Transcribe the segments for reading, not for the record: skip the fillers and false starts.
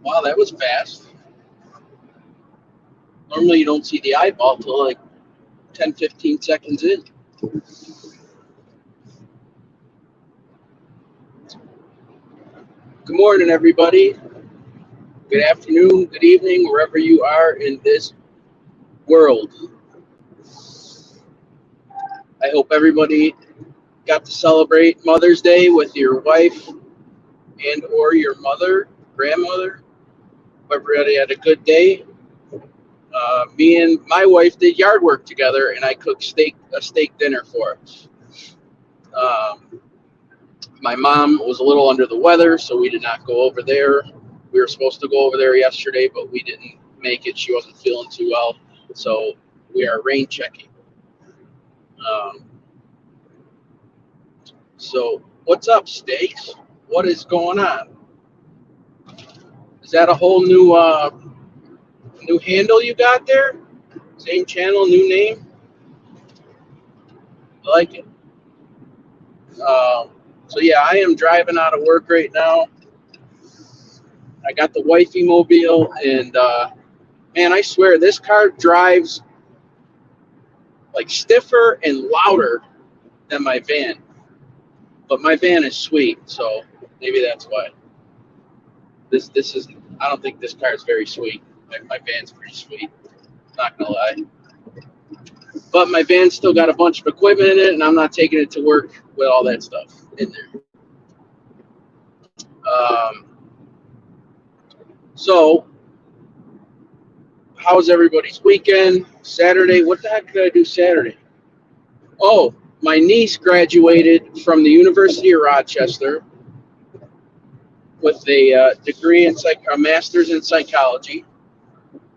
Wow, that was fast. Normally you don't see the eyeball till like 10, 15 seconds in. Good morning, everybody. Good afternoon, good evening, wherever you are in this world. I hope everybody got to celebrate Mother's Day with your wife and or your mother, grandmother. Hope everybody had a good day. Me and my wife did yard work together, and I cooked a steak dinner for us. Um, my mom was a little under the weather, so we did not go over there. We were supposed to go over there yesterday, but we didn't make it. She wasn't feeling too well, so we are rain checking. Um, so what's up, Steaks? What is going on? Is that a whole new handle you got there? Same channel, new name? I like it. So yeah, I am driving out of work right now. I got the wifey mobile, and man, I swear this car drives like stiffer and louder than my van. But my van is sweet, so maybe that's why. This is. I don't think this car is very sweet. My van's pretty sweet. Not gonna lie. But my van's still got a bunch of equipment in it, and I'm not taking it to work with all that stuff in there. So, how's everybody's weekend? Saturday? What the heck did I do Saturday? Oh, my niece graduated from the University of Rochester with a degree in a master's in psychology,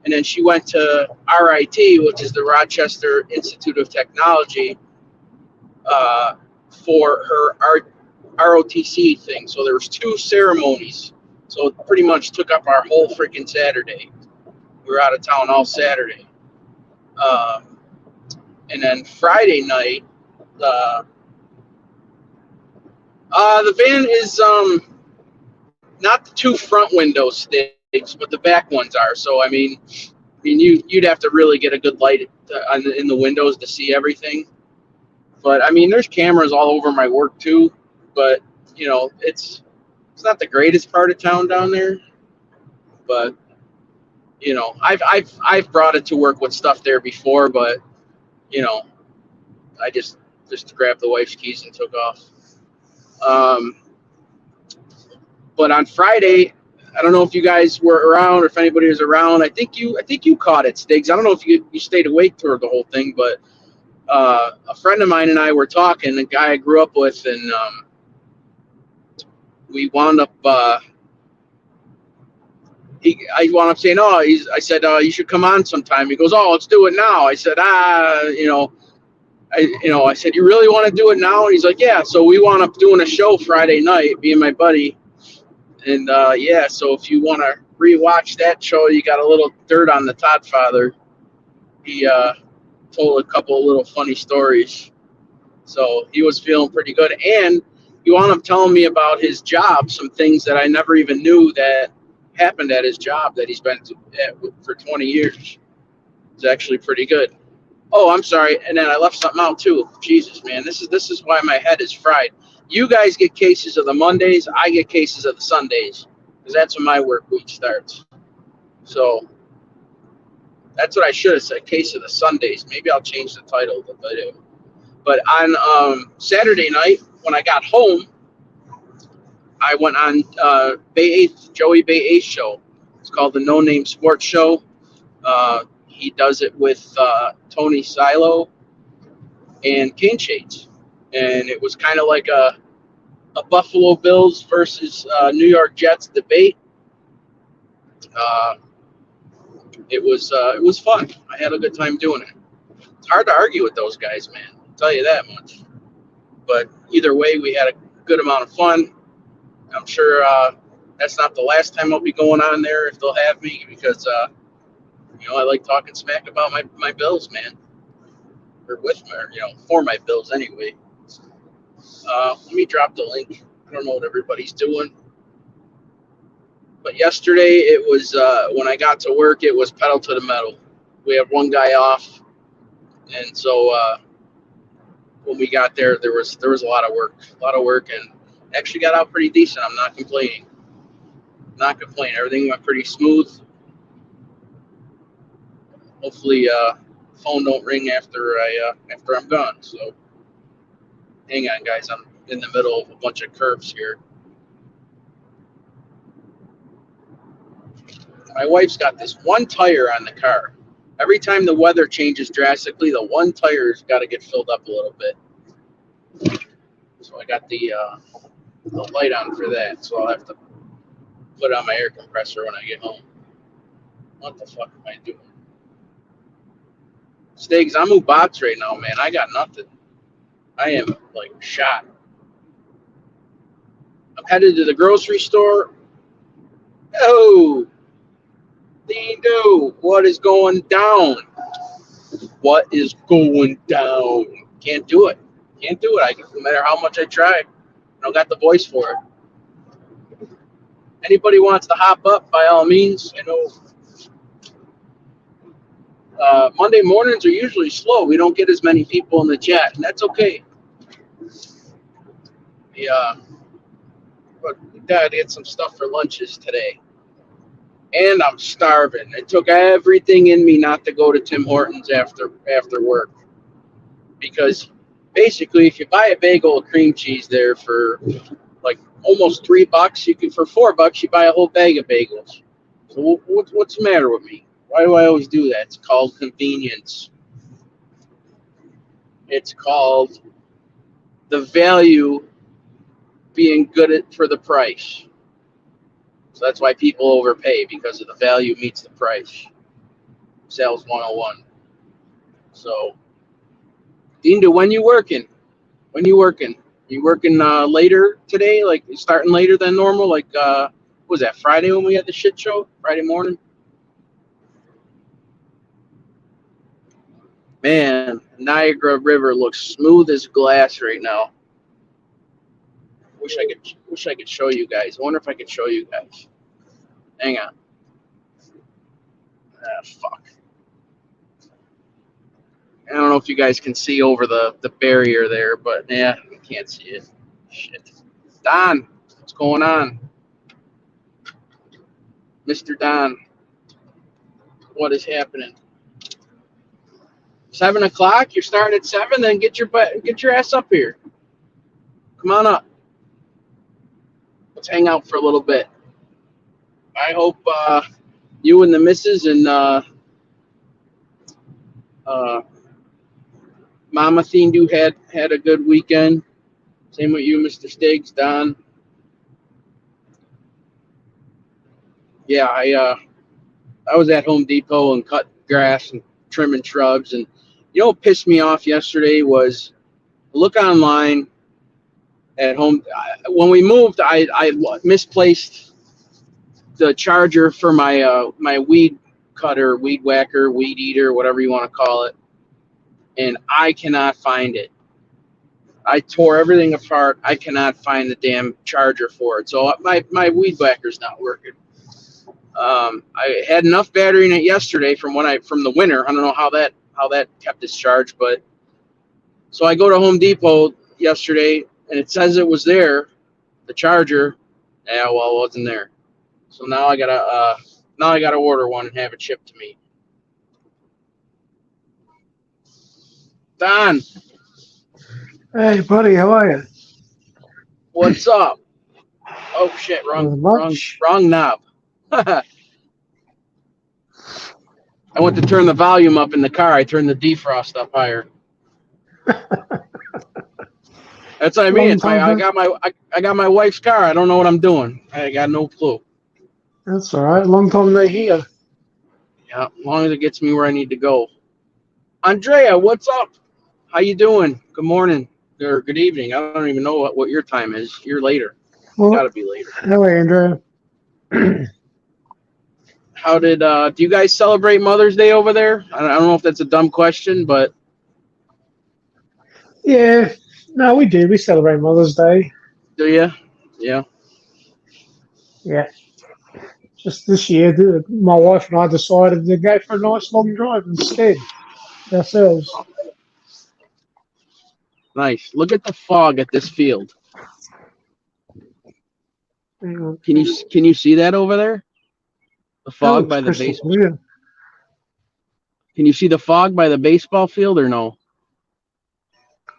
and then she went to RIT, which is the Rochester Institute of Technology, for her ROTC thing. So there was two ceremonies. So it pretty much took up our whole freaking Saturday. We were out of town all Saturday. And then Friday night, the van is not the two front window sticks, but the back ones are. So you'd have to really get a good light in the windows to see everything. But I mean, there's cameras all over my work too. But it's not the greatest part of town down there. But I've brought it to work with stuff there before. But I just grabbed the wife's keys and took off. But on Friday, I don't know if you guys were around or if anybody was around. I think you caught it, Stiggs. I don't know if you stayed awake through the whole thing, but a friend of mine and I were talking, a guy I grew up with, and we wound up. I wound up saying, "Oh," I said, "You should come on sometime." He goes, "Oh, let's do it now." I said, I said, "You really want to do it now?" And he's like, "Yeah." So we wound up doing a show Friday night, me and my buddy. And yeah, so if you want to rewatch that show, you got a little dirt on the Todd father. He told a couple of little funny stories. So he was feeling pretty good. And he wound up telling me about his job, some things that I never even knew that happened at his job that he's been at for 20 years. It's actually pretty good. Oh, I'm sorry. And then I left something out too. Jesus, man, this is why my head is fried. You guys get cases of the Mondays. I get cases of the Sundays because that's when my work week starts. So that's what I should have said. Case of the Sundays. Maybe I'll change the title of the video. But on Saturday night when I got home, I went on Joey Bay 8 show. It's called the No Name Sports Show. He does it with Tony Silo and Cane Shades. And it was kind of like a Buffalo Bills versus New York Jets debate. It was fun. I had a good time doing it. It's hard to argue with those guys, man. I'll tell you that much. But either way, we had a good amount of fun. I'm sure that's not the last time I'll be going on there if they'll have me because I like talking smack about my Bills, man. Or with my, for my Bills anyway. Let me drop the link. I don't know what everybody's doing. But yesterday, it was, when I got to work, it was pedal to the metal. We had one guy off. And so when we got there, there was a lot of work, and actually got out pretty decent. I'm not complaining. Everything went pretty smooth. Hopefully, phone don't ring after I'm gone. So, hang on, guys. I'm in the middle of a bunch of curves here. My wife's got this one tire on the car. Every time the weather changes drastically, the one tire's got to get filled up a little bit. So I got the light on for that. So I'll have to put on my air compressor when I get home. What the fuck am I doing? Steaks, I'm Ubats right now, man. I got nothing. I am like shot. I'm headed to the grocery store. Oh, Dindo, what is going down? What is going down? Can't do it. No matter how much I try, I don't got the voice for it. Anybody wants to hop up, by all means. I know Monday mornings are usually slow. We don't get as many people in the chat, and that's okay. Yeah, but we gotta get some stuff for lunches today. And I'm starving. It took everything in me not to go to Tim Hortons after work. Because basically, if you buy a bagel of cream cheese there for like almost $3, you can, for $4 you buy a whole bag of bagels. So what's the matter with me? Why do I always do that? It's called convenience. It's called the value being good for the price. So that's why people overpay, because of the value meets the price. Sales 101. So, Dinda, when you working? You working later today? Like starting later than normal? Like what was that, Friday when we had the shit show? Friday morning? Man, Niagara River looks smooth as glass right now. Wish I could show you guys. I wonder if I could show you guys. Hang on. Fuck. I don't know if you guys can see over the barrier there, but yeah, you can't see it. Shit. Don, what's going on? Mr. Don, what is happening? 7 o'clock? You're starting at 7? Then get your ass up here. Come on up. Let's hang out for a little bit. I hope you and the missus and Mama Thindu had a good weekend. Same with you, Mr. Stiggs, Don. Yeah, I was at Home Depot and cut grass and trimming shrubs. And you know what pissed me off yesterday was look online at home. When we moved, I misplaced the charger for my my weed cutter, weed whacker, weed eater, whatever you want to call it. And I cannot find it. I tore everything apart. I cannot find the damn charger for it. So my weed whacker's not working. I had enough battery in it yesterday from the winter. I don't know how that kept its charge, but so I go to Home Depot yesterday and it says it was there, the charger. Yeah, well, it wasn't there. So now I gotta order one and have it shipped to me. Don. Hey, buddy, how are you? What's up? Oh shit! Wrong knob. I went to turn the volume up in the car. I turned the defrost up higher. That's what I mean. I got my wife's car. I don't know what I'm doing. I got no clue. That's all right. Long time no hear. Yeah, as long as it gets me where I need to go. Andrea, what's up? How you doing? Good morning or good evening. I don't even know what your time is. You're later. Well, Gotta be later. Hello, Andrea. How did do you guys celebrate Mother's Day over there? I don't know if that's a dumb question, but Yeah, No, we do. We celebrate Mother's Day. Do you? Yeah. Yeah. Just this year, my wife and I decided to go for a nice long drive instead ourselves. Nice. Look at the fog at this field. Hang on. Can you see that over there? The That fog looks by the crystal base. clear. Can you see the fog by the baseball field or no?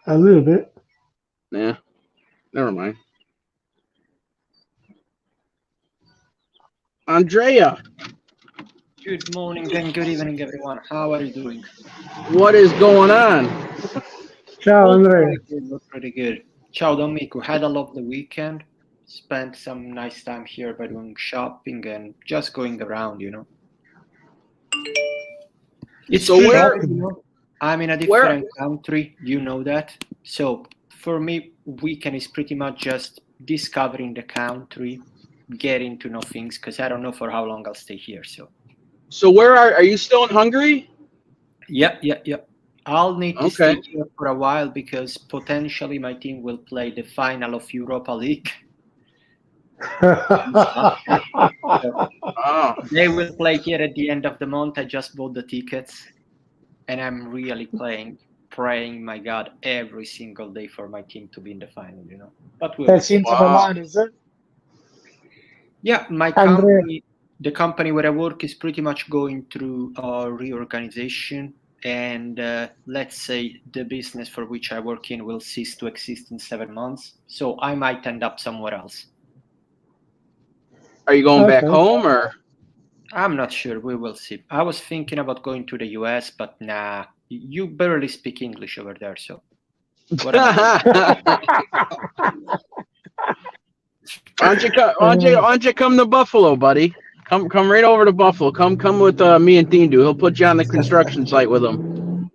A little bit. Nah. Never mind. Andrea, Good morning and good evening, everyone. How are you doing? what is going on? Ciao, All Andrea. pretty good, all pretty good. Ciao, Domenico. Had a lovely weekend. Spent some nice time here by doing shopping and just going around, you know. It's So good, where- you know. I'm in a different country, you know that. So for me, weekend is pretty much just discovering the country, getting to know things, because I don't know for how long I'll stay here. So where are you still in Hungary? Yeah. I'll need to Okay. stay here for a while because potentially my team will play the final of Europa League. Oh, They will play here at the end of the month. I just bought the tickets, and I'm really praying, my God, every single day for my team to be in the final, you know. But we'll That's see. Inter Wow. Milan, is it? Yeah, my Andrea. company, the company where I work is pretty much going through a reorganization. And let's say the business for which I work in will cease to exist in 7 months. So I might end up somewhere else. are you going back Okay. home or? I'm not sure. We will see. I was thinking about going to the US, but nah, you barely speak English over there. So what am I Why don't you come to Buffalo, buddy? Come right over to Buffalo. Come with me and Dean. He'll put you on the construction site with him.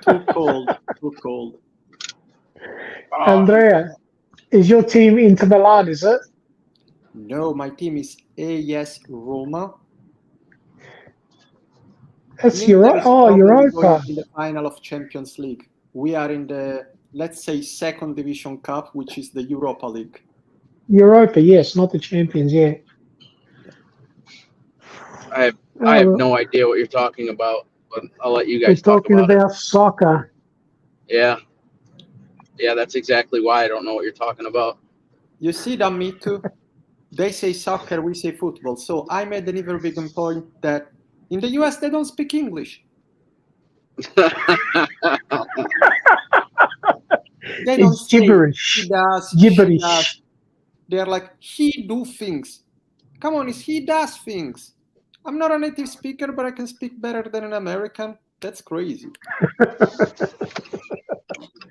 Too cold. Too cold. Andrea, is your team Inter Milan, is it? No, my team is AS Roma. That's Inter Europa. is Oh, probably Europa. going in the final of Champions League. We are in the, let's say, second division cup, which is the Europa League. Europa, yes, not the Champions yet. I have no idea what you're talking about, but I'll let you We're guys talk talking about it. about soccer. Yeah, that's exactly why I don't know what you're talking about. You see that, me too? They say soccer, we say football. So I made an even bigger point that in the US, they don't speak English. They don't It's say gibberish. he does, Gibberish. she does. They're like, he do things. Come on, he does things. I'm not a native speaker, but I can speak better than an American. That's crazy.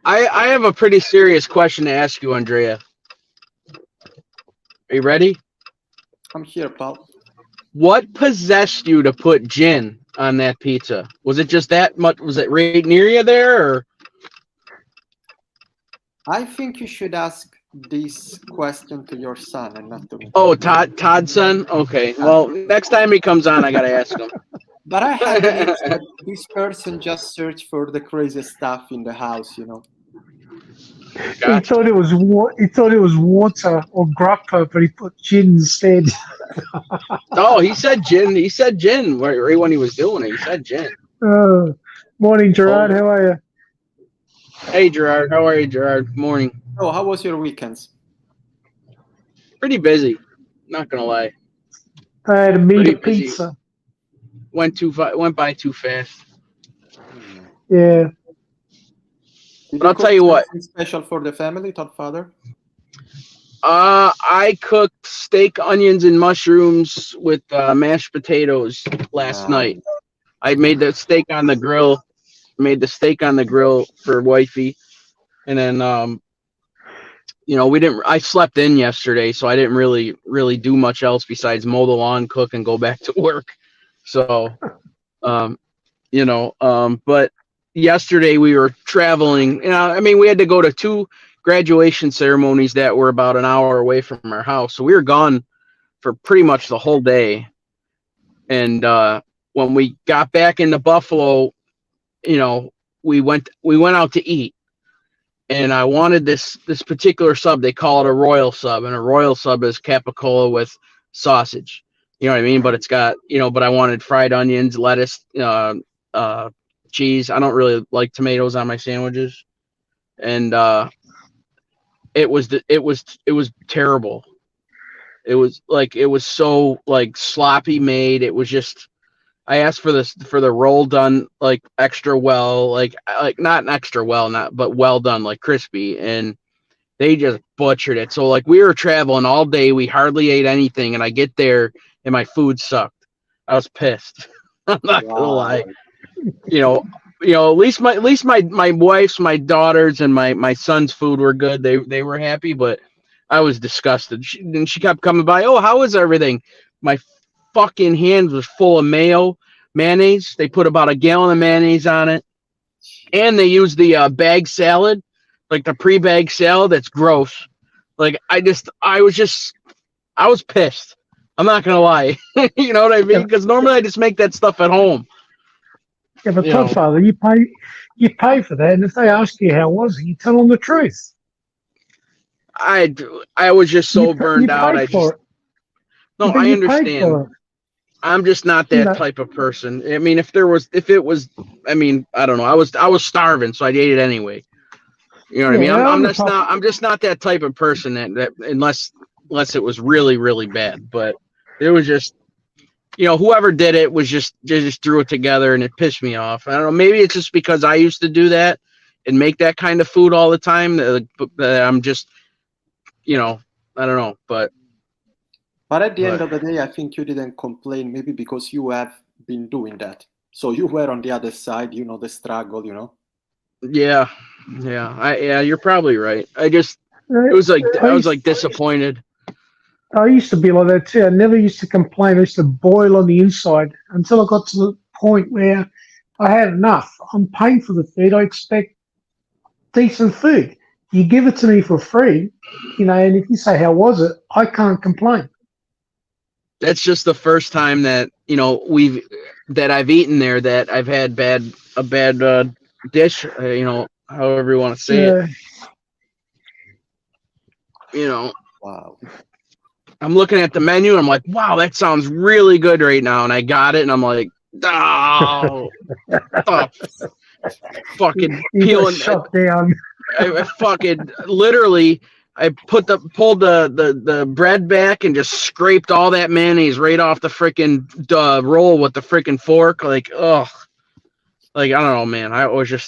I have a pretty serious question to ask you, Andrea. Are you ready? I'm here, pal. What possessed you to put gin on that pizza? Was it just that much? Was it right near you there, or? I think you should ask this question to your son and not to me. Oh, Todd's son? Okay. Well, next time he comes on, I got to ask him. But I have news that this person just searched for the craziest stuff in the house, you know. He Gotcha. thought it was water or grappa, but he put gin instead. Oh, he said gin. He said gin right when he was doing it. He said gin. Morning, Gerard. How are you? Hey, Gerard. How are you, Gerard? Morning. Oh, how was your weekends? Pretty busy. Not going to lie. I had a meat Pretty busy. pizza. Went by too fast. Yeah. Did But I'll cook tell you what. something special for the family, Todd Father? I cooked steak, onions, and mushrooms with mashed potatoes last night. I made the steak on the grill. Made the steak on the grill for wifey, and then I slept in yesterday, so I didn't really do much else besides mow the lawn, cook, and go back to work. So, but yesterday we were traveling. We had to go to 2 graduation ceremonies that were about an hour away from our house. So we were gone for pretty much the whole day. And when we got back into Buffalo, we went out to eat. and I wanted this particular sub. They call it a royal sub, and a royal sub is capicola with sausage. You know what I mean? But it's got, but I wanted fried onions, lettuce, cheese. I don't really like tomatoes on my sandwiches, and it was terrible. It was so like sloppy made. It was just, I asked for the roll done like extra well, like not extra well, but well done, like crispy, and they just butchered it. So like we were traveling all day, we hardly ate anything, and I get there and my food sucked. I was pissed. I'm not gonna lie. At least my wife's, my daughter's, and my son's food were good. They were happy, but I was disgusted. She kept coming by. Oh, how is everything? My fucking hands was full of mayonnaise. They put about a gallon of mayonnaise on it, and they used the bag salad, like the pre-bag salad. That's gross. Like I was pissed. I'm not gonna lie. You know what I mean? Because normally I just make that stuff at home. Yeah, but Podfather, you pay for that, and if they ask you how was it, you tell them the truth. I was just so burned out. I understand. I'm just not that type of person. I mean, if it was, I mean, I don't know. I was starving, so I ate it anyway. You know what I mean? I'm just not that type of person that unless it was really, really bad. But it was just, whoever did it was just threw it together, and it pissed me off. I don't know. Maybe it's just because I used to do that and make that kind of food all the time that I'm just, I don't know, but at the end of the day, I think you didn't complain, maybe because you have been doing that. So you were on the other side, the struggle, Yeah. You're probably right. I was like disappointed. I used to be like that too. I never used to complain. I used to boil on the inside until I got to the point where I had enough. I'm paying for the food. I expect decent food. You give it to me for free, and if you say, how was it? I can't complain. That's just the first time that, I've eaten there that I've had a bad dish, however you want to say it. Wow. I'm looking at the menu and I'm like, wow, that sounds really good right now. And I got it and I'm like, fucking peeling. Shut down. I fucking literally, I pulled the bread back and just scraped all that mayonnaise right off the freaking roll with the freaking fork. Like, ugh. Like, I don't know, man. I don't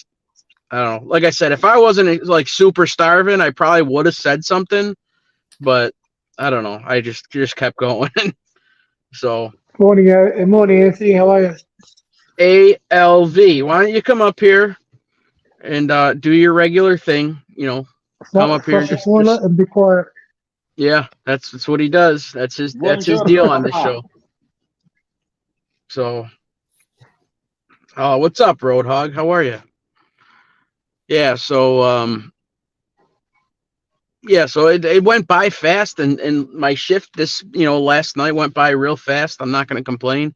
know. Like I said, if I wasn't like super starving, I probably would have said something, but I don't know. I just kept going. So. Morning, Anthony. How are you? ALV. Why don't you come up here and do your regular thing? Come up here and be quiet. Yeah, that's what he does. That's his deal on this show. So, what's up, Roadhog? How are you? Yeah, so so it went by fast, and my shift last night went by real fast. I'm not going to complain.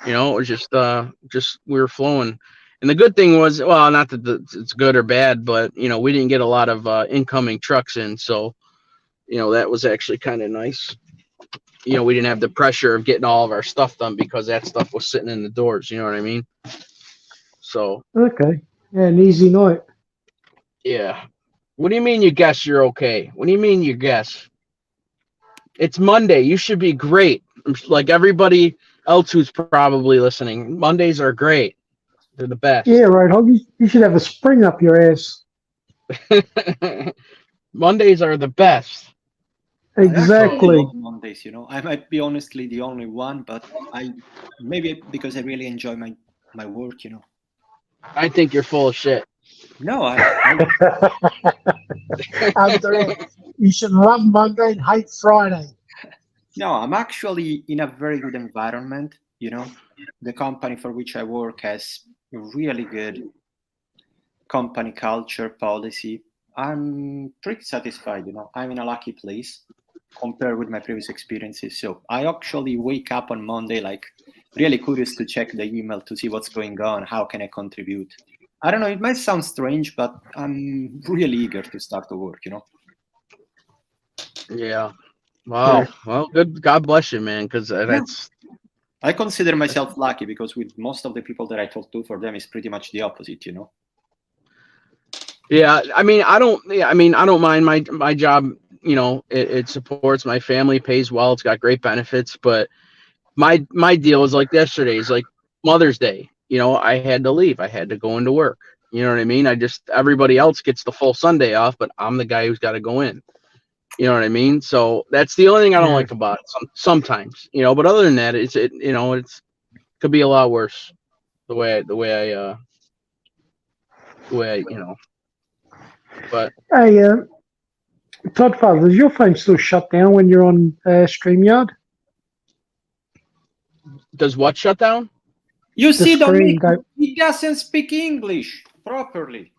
It was just we were flowing. And the good thing was, well, not that it's good or bad, but we didn't get a lot of incoming trucks in, so that was actually kind of nice. We didn't have the pressure of getting all of our stuff done because that stuff was sitting in the doors. You know what I mean? So okay, yeah, an easy night. Yeah. What do you mean you guess you're okay? What do you mean you guess? It's Monday. You should be great. Like everybody else who's probably listening. Mondays are great. They're the best. Yeah, right. You should have a spring up your ass. Mondays are the best. Exactly. I love Mondays, I might be honestly the only one, but maybe because I really enjoy my work, I think you're full of shit. No, you should love Monday and hate Friday. No, I'm actually in a very good environment. The company for which I work has really good company culture, policy. I'm pretty satisfied. I'm in a lucky place compared with my previous experiences. So I actually wake up on Monday like really curious to check the email to see what's going on. How can I contribute? I don't know. It might sound strange, but I'm really eager to start to work. Yeah. Wow. Yeah. Well, good. God bless you, man. Because that's I consider myself lucky because with most of the people that I talk to, for them, it's pretty much the opposite. yeah. I mean, I don't. Yeah. I mean, I don't mind my job. It supports my family, pays well, it's got great benefits. But my deal is like yesterday's, like Mother's Day. I had to leave. I had to go into work. You know what I mean? Everybody else gets the full Sunday off, but I'm the guy who's got to go in. You know what I mean? So that's the only thing I don't Yeah. like about it. Sometimes, but other than that, it's could be a lot worse. The way I but Hey, Toddfather, is your phone still shut down when you're on StreamYard? does what shut down? You The see, screen Dominic, he doesn't speak English properly.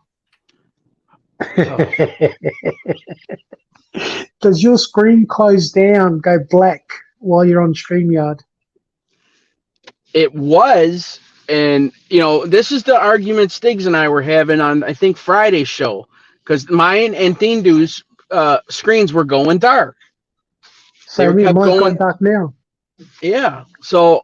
Does your screen close down, go black while you're on StreamYard? It was, and this is the argument Stiggs and I were having on, I think, Friday's show, because mine and Thindu's screens were going dark. So They kept mine's going gone dark now. Yeah, so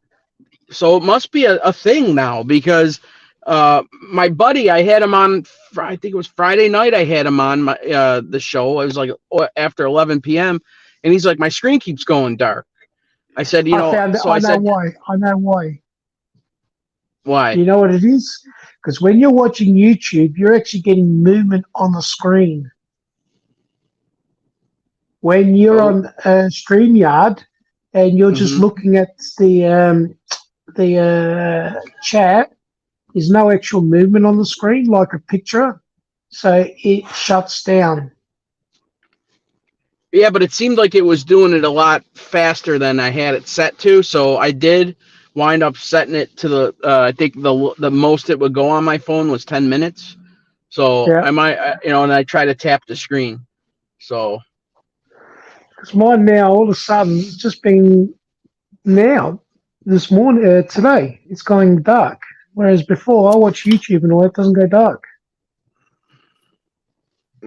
it must be a thing now, because my buddy, I had him on. I think it was Friday night. I had him on the show. It was like after 11 p.m. and he's like, my screen keeps going dark. I said, I found it. so I I know said, why. I know why. why? You know what it is? Because when you're watching YouTube, you're actually getting movement on the screen. When you're Oh. on StreamYard and you're just Mhm. looking at the chat, there's no actual movement on the screen like a picture, so it shuts down. Yeah, but it seemed like it was doing it a lot faster than I had it set to. So I did wind up setting it to the. I think the most it would go on my phone was 10 minutes. So Yeah. I might, and I try to tap the screen. So Because mine now, all of a sudden, it's just been now, this morning, today, it's going dark. Whereas before, I watch YouTube and all that doesn't go dark.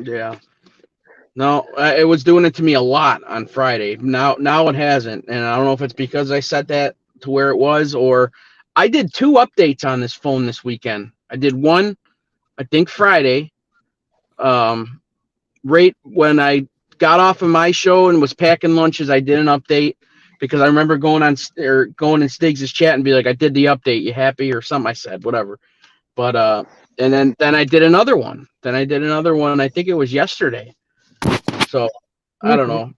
yeah, no, it was doing it to me a lot on Friday. Now it hasn't, and I don't know if it's because I set that to where it was, or I did 2 updates on this phone this weekend. I did one, I think Friday, right when I got off of my show and was packing lunches. I did an update because I remember going in Stiggs' chat and be like, I did the update. You happy or something? I said whatever, but and then I did another one. I think it was yesterday. So I don't know.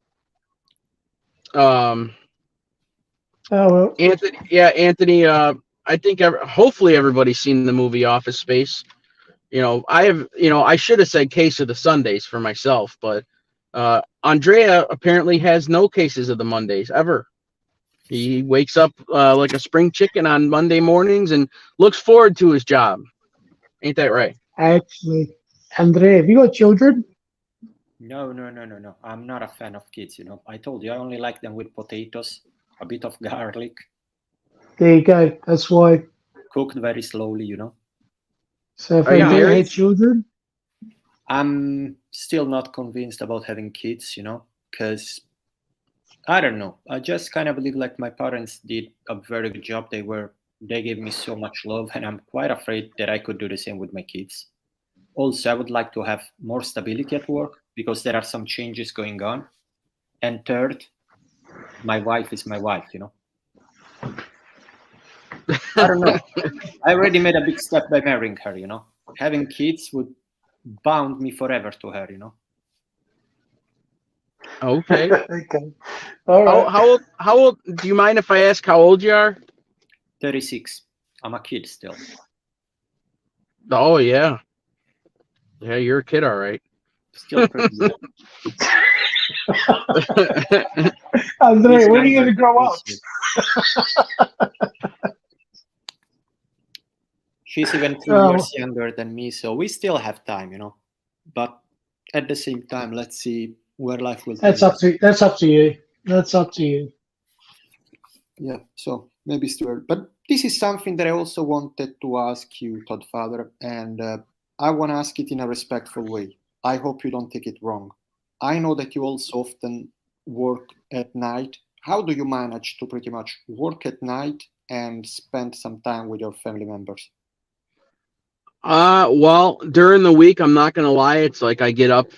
Oh, well. Anthony. I think hopefully everybody's seen the movie Office Space. I should have said case of the Sundays for myself, but Andrea apparently has no cases of the Mondays ever. He wakes up like a spring chicken on Monday mornings and looks forward to his job. Ain't that right? Actually, Andrea, have you got children? No. I'm not a fan of kids. I told you I only like them with potatoes, a bit of garlic, There you go. That's why. cooked very slowly. So if Are you Andrea married? had children, I'm still not convinced about having kids, because I don't know. I just kind of believe like my parents did a very good job. They gave me so much love, and I'm quite afraid that I could do the same with my kids. Also, I would like to have more stability at work because there are some changes going on. And third, my wife is my wife, I don't know. I already made a big step by marrying her, Having kids would bound me forever to her, Okay. okay. All right. How old? Do you mind if I ask how old you are? 36. I'm a kid still. Oh yeah. Yeah, you're a kid, all right. Still pretty young. Andrea, when are you going to grow up? She's even 2 years younger than me, so we still have time, But at the same time, let's see where life will take us. That's up to you. That's up to you. Yeah, so maybe it's too early. But This is something that I also wanted to ask you, Todd Father, and I want to ask it in a respectful way. I hope you don't take it wrong. I know that you also often work at night. How do you manage to pretty much work at night and spend some time with your family members? Well, during the week, I'm not gonna lie. It's like I get up.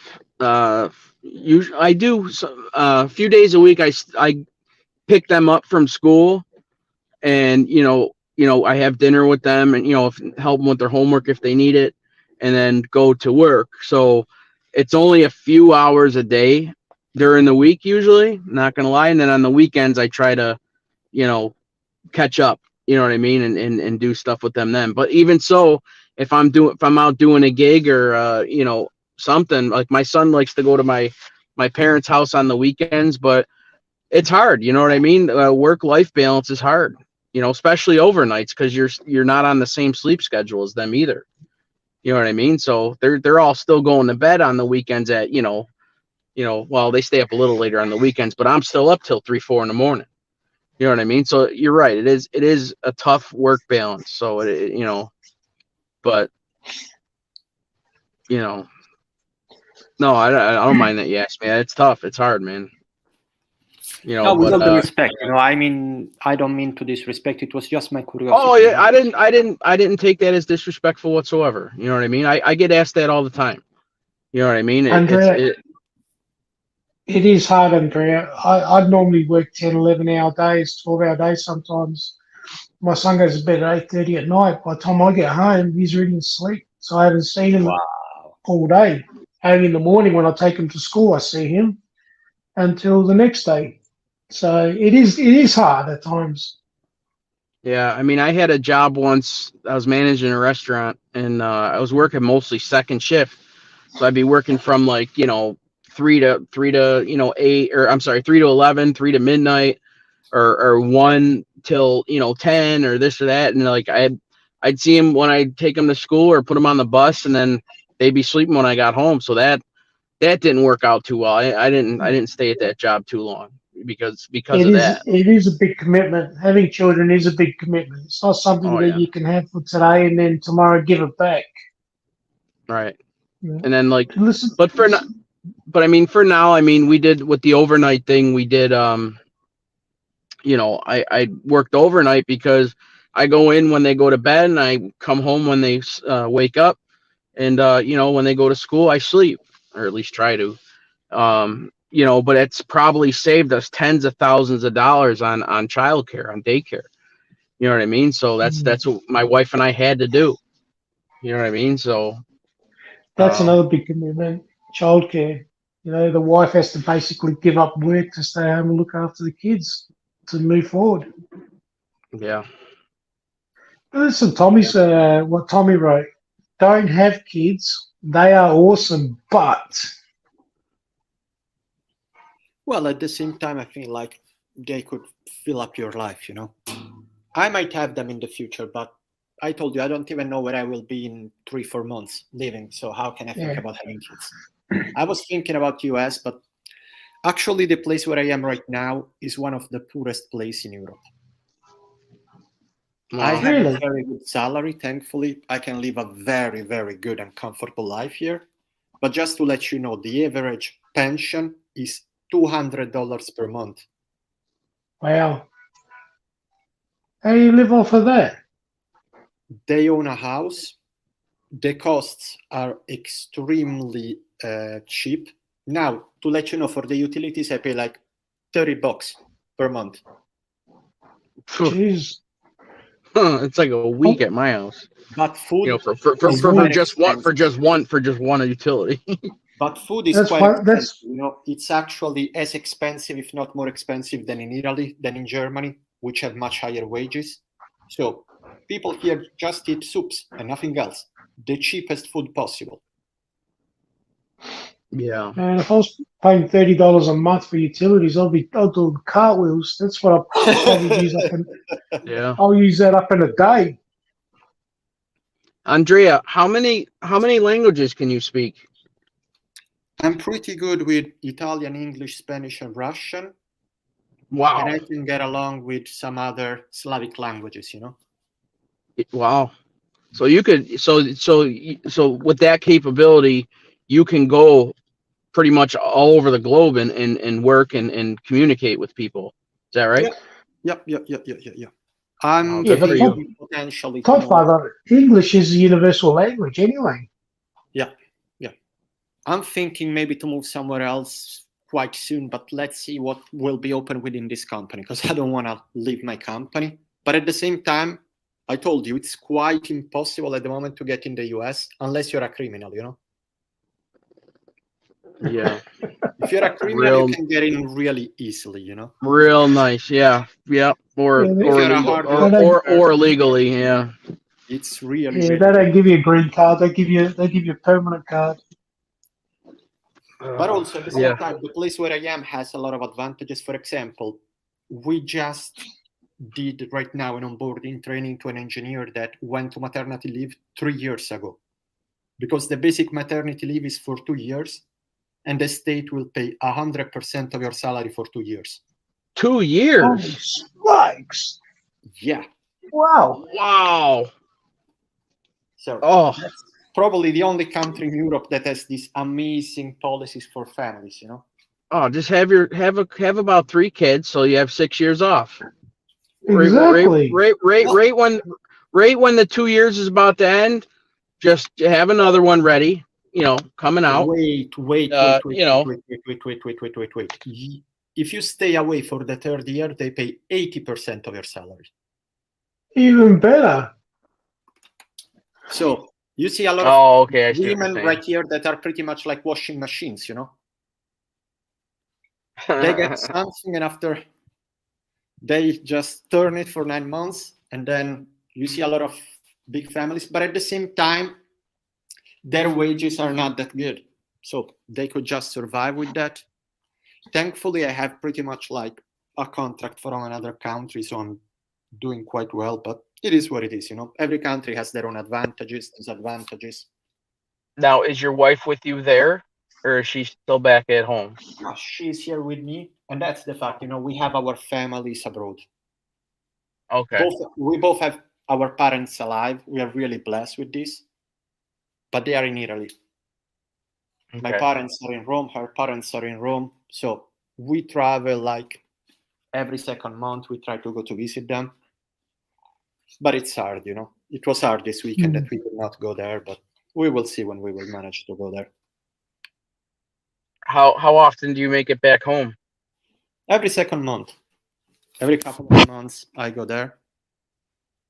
Usually, I do a few days a week. I pick them up from school, and I have dinner with them, and help them with their homework if they need it, and then go to work. So it's only a few hours a day during the week usually. Not gonna lie, and then on the weekends I try to, catch up. You know what I mean, and do stuff with them then. But even so, if I'm out doing a gig or something, like my son likes to go to my parents' house on the weekends, but it's hard. You know what I mean? Work-life balance is hard. Especially overnights because you're not on the same sleep schedule as them either. You know what I mean? So they're all still going to bed on the weekends at well, they stay up a little later on the weekends, but I'm still up till 3, 4 in the morning. You know what I mean? So you're right. It is a tough work balance. So but no, I don't mind that you asked me. It's tough. It's hard, man. No, with all the respect, I mean, I don't mean to disrespect. It was just my curiosity. Oh yeah, I didn't take that as disrespectful whatsoever. You know what I mean? I get asked that all the time. You know what I mean? It is hard, Andrea. I'd normally work 10, 11-hour days, 12-hour days sometimes. My son goes to bed at 8:30 at night. By the time I get home, he's already asleep. So I haven't seen him all day. And in the morning when I take him to school, I see him until the next day. So it is hard at times. Yeah, I mean, I had a job once. I was managing a restaurant, and I was working mostly second shift. So I'd be working from 3 to 8, or I'm sorry, 3 to 11, 3 to midnight, or 1 till 10 or this or that, and I'd see him when I'd take him to school or put him on the bus, and then they'd be sleeping when I got home. So that didn't work out too well. I didn't stay at that job too long because of that. It is a big commitment. Having children is a big commitment. It's not something that you can have for today and then tomorrow give it back. Right. Yeah. And then listen, but I mean, for now, I mean, we did with the overnight thing. We did, I worked overnight because I go in when they go to bed and I come home when they wake up, and when they go to school, I sleep, or at least try to. But it's probably saved us tens of thousands of dollars on childcare, on daycare. You know what I mean? So that's what my wife and I had to do. You know what I mean? So that's another big commitment, childcare. The wife has to basically give up work to stay home and look after the kids to move forward. Yeah. Listen, Tommy's what Tommy wrote. Don't have kids. They are awesome, but. Well, at the same time, I feel like they could fill up your life, I might have them in the future, but I told you, I don't even know where I will be in 3-4 months living. So how can I think about having kids? I was thinking about US, but actually the place where I am right now is one of the poorest places in Europe. I have a very good salary. Thankfully, I can live a very, very good and comfortable life here. But just to let you know, the average pension is $200 per month. Wow. How do you live off of that? They own a house. The costs are extremely cheap. Now, to let you know, for the utilities, I pay like $30 per month. Jeez. It's like a week at my house. But food, for just one utility. But food is quite expensive. It's actually as expensive, if not more expensive, than in Italy, than in Germany, which have much higher wages. So people here just eat soups and nothing else. The cheapest food possible. Yeah. And if I was paying $30 a month for utilities, I'll do cartwheels. That's what I'll probably use up in. Yeah. I'll use that up in a day. Andrea, how many languages can you speak? I'm pretty good with Italian, English, Spanish, and Russian. Wow. and I can get along with some other Slavic languages, you know. Wow. So you could so with that capability, you can go pretty much all over the globe and work and communicate with people. Is that right? Yep. I'm Wow, Yeah, good for but you. thinking potentially to move. Godfather, English is a universal language anyway. Yeah. I'm thinking maybe to move somewhere else quite soon, but let's see what will be open within this company, because I don't want to leave my company. But at the same time, I told you it's quite impossible at the moment to get in the US unless you're a criminal, you know. Yeah. If you're a criminal, Real you can get in really easily, you know. real nice. Yeah. Yep. Or Yeah, If or you're a legal hard or worker, legally. Yeah. it's really, yeah, really they don't good. give you a green card. They give you a permanent card. But also at the same Yeah. time, the place where I am has a lot of advantages. For example, we just did right now an onboarding training to an engineer that went to maternity leave 3 years ago, because the basic maternity leave is for 2 years, and the state will pay 100% of your salary for 2 years. 2 Holy years. smokes! Yeah. Wow. Wow. So Oh. that's probably the only country in Europe that has these amazing policies for families, you know. Oh, just have about 3 kids, so you have 6 years off. Exactly. Right when the 2 years is about to end, just have another one ready. You know, coming out. Wait. You know. Wait. If you stay away for the 3rd year, they pay 80% of your salary. Even better. So you see a lot Oh, of okay. I see what you're women saying. right here that are pretty much like washing machines, you know. They get something, and after they just turn it for 9 months, and then you see a lot of big families, but at the same time, their wages are not that good. So they could just survive with that. Thankfully, I have pretty much like a contract from another country, so I'm doing quite well, but it is what it is, you know. Every country has their own advantages, disadvantages. Now, is your wife with you there, or is she still back at home? She's here with me, and that's the fact, you know, we have our families abroad. Okay. We both have our parents alive. We are really blessed with this, but they are in Italy. My Okay. parents are in Rome, her parents are in Rome, so we travel like every second month. We try to go to visit them, but it's hard, you know. It was hard this weekend that we could not go there, but we will see when we will manage to go there. How often do you make it back home? Every second month. Every couple of months I go there,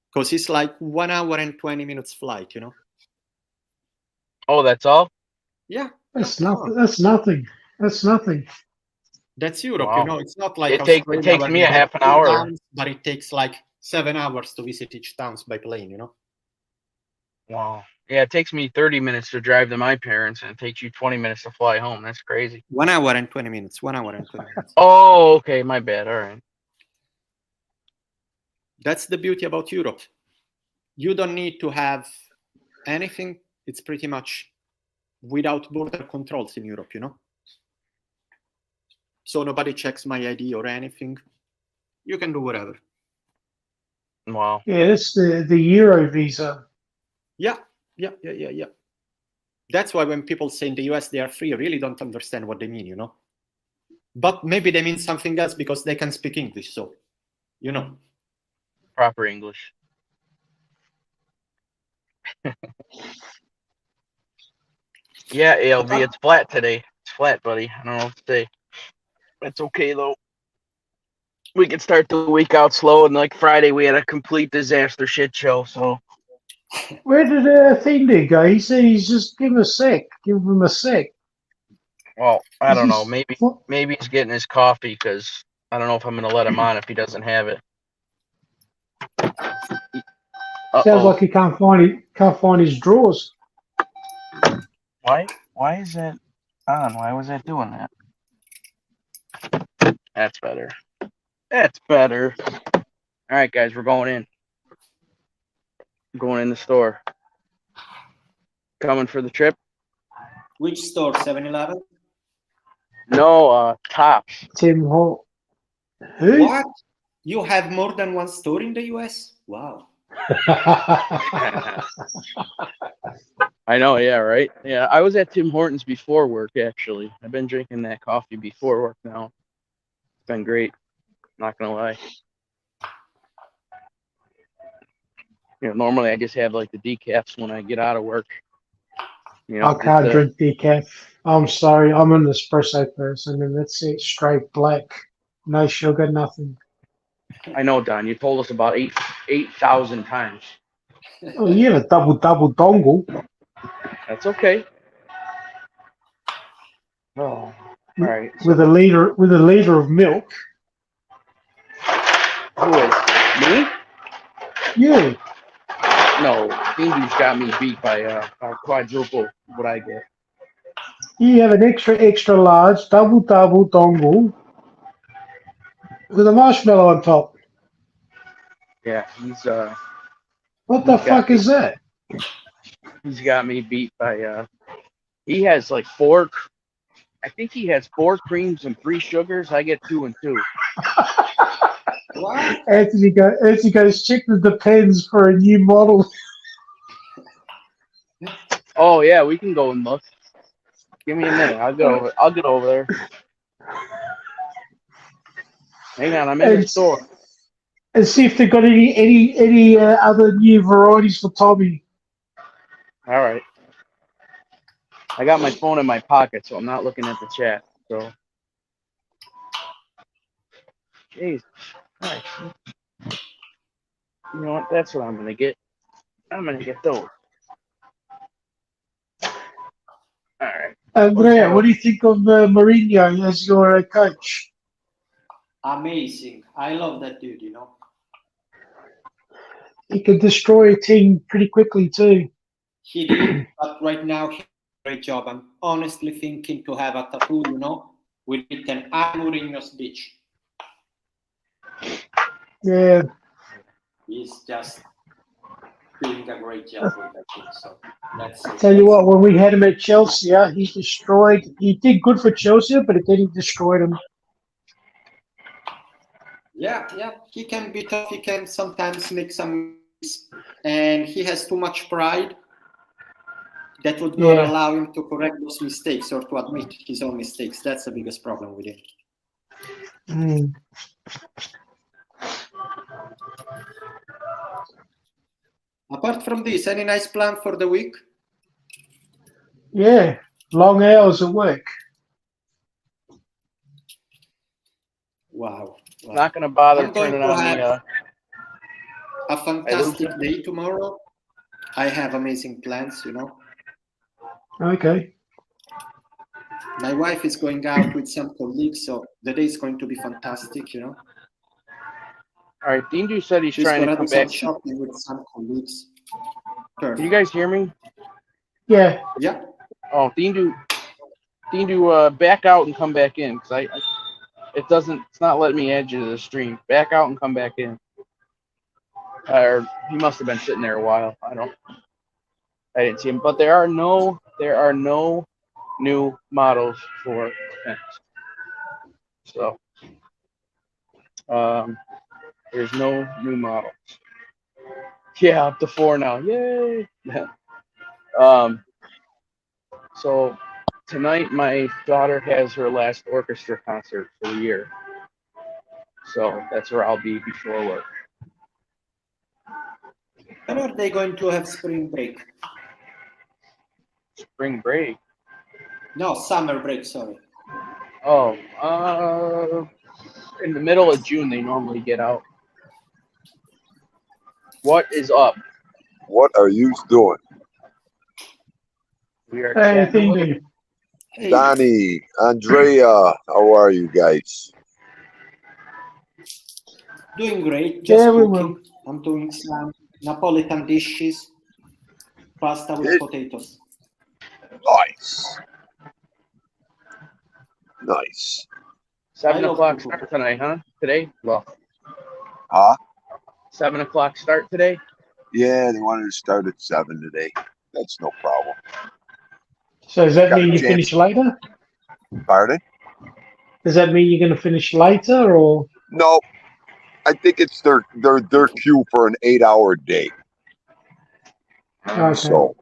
because it's like 1 hour and 20 minutes flight, you know. Oh, that's all? Yeah, That's nothing. That's nothing. That's nothing. that's Europe. Wow. You know, it's not like It takes Australia, me where a you half have an hour. towns, but it takes like 7 hours to visit each towns by plane, you know. Wow. Yeah, it takes me 30 minutes to drive to my parents, and it takes you 20 minutes to fly home. That's crazy. 1 hour and 20 minutes. 1 hour and 20 minutes. Oh, okay. My bad. All right. That's the beauty about Europe. You don't need to have anything. It's pretty much without border controls in Europe, you know. So nobody checks my ID or anything. You can do whatever. Wow. Yeah, that's the Euro visa. Yeah. That's why when people say in the US they are free, I really don't understand what they mean, you know. But maybe they mean something else because they can speak English, so, you know. Proper English. Yeah, ALV, it's flat today. It's flat, buddy. I don't know what to say. It's okay, though. We can start the week out slow, and like Friday, we had a complete disaster shit show, so. Where did Thinde go? He said he's just give him a sec. Give him a sec. Well, I don't know. He's- Maybe he's getting his coffee, because I don't know if I'm going to let him on if he doesn't have it. Sounds like he can't find his drawers. Why is that on? Why was that doing that? That's better. That's better. All right, guys, we're going in. I'm going in the store. Coming for the trip? Which store? 7-Eleven? No, Tops. Tim Hall. Who? What? You have more than one store in the US? Wow. I know, yeah, right? Yeah, I was at Tim Hortons before work, actually. I've been drinking that coffee before work now. It's been great. Not gonna lie. Normally I just have like the decafs when I get out of work. I can't drink decaf. I'm sorry, I'm an espresso person, and that's it, straight black, no sugar, nothing. I know, Don. You told us about 8,000 times. Oh, you have a double dongle. That's okay. Oh, all right. With a liter of milk. Who is me? Yeah. No, Indy's got me beat by a quadruple what I get. You have an extra large double dongle with a marshmallow on top. Yeah, he's What the fuck is that? He's got me beat by he has like four. I think he has 4 creams and 3 sugars. I get 2 and 2. What? Anthony goes, check the Depends for a new model. Oh yeah, we can go and look. Give me a minute. I'll get over there. Hang on, I'm in the store. And see if they've got any other new varieties for Tommy. All right. I got my phone in my pocket, so I'm not looking at the chat. So, jeez. All right. You know what? That's what I'm gonna get. I'm gonna get those. All right. Andrea, what do you think of Mourinho as your coach? Amazing. I love that dude, He can destroy a team pretty quickly too. He did, but right now he did a great job. I'm honestly thinking to have a tattoo, with an I'm Mourinho's beach. Yeah. He's just doing a great job with that team. So let's see. Tell you what, when we had him at Chelsea, he did good for Chelsea, but then he destroyed him. Yeah, he can be tough. He can sometimes make some mistakes, and he has too much pride that would not allow him to correct those mistakes or to admit his own mistakes. That's the biggest problem with him. Mm. Apart from this, any nice plan for the week? Yeah, long hours at work. Wow. Not gonna bother I'm going turning to on have the. a fantastic day tomorrow. I have amazing plans, Okay. My wife is going out with some colleagues, so the day is going to be fantastic, All right, Dindu said he's trying to come some back. shopping with some colleagues. Can you guys hear me? Yeah. Yeah. Oh, Dindu, back out and come back in, because it's not letting me add you to the stream. Back out and come back in. Or he must have been sitting there a while. I didn't see him, but there are no new models for pens. So, there's no new models. Yeah, up to 4 now. Yay! So tonight my daughter has her last orchestra concert for the year. So that's where I'll be before work. When are they going to have spring break? Spring break? No, summer break, sorry. Oh, in the middle of June they normally get out. What is up? What are you doing? We are Hey, chatting. Dindu. Hey, Donnie, Andrea, how are you guys? doing great. Just Yeah, we cooking. I'm doing some Napolitan dishes, pasta with potatoes. Nice. Nice. 7 I love o'clock to cook. start tonight, huh? Today? Well, Huh? 7 o'clock start today? Yeah, they wanted to start at 7 today. That's no problem. So does that Got mean a you chance. finish later? Pardon? Does that mean you're going to finish later, or? No, I think it's their queue for an 8-hour day. Okay. So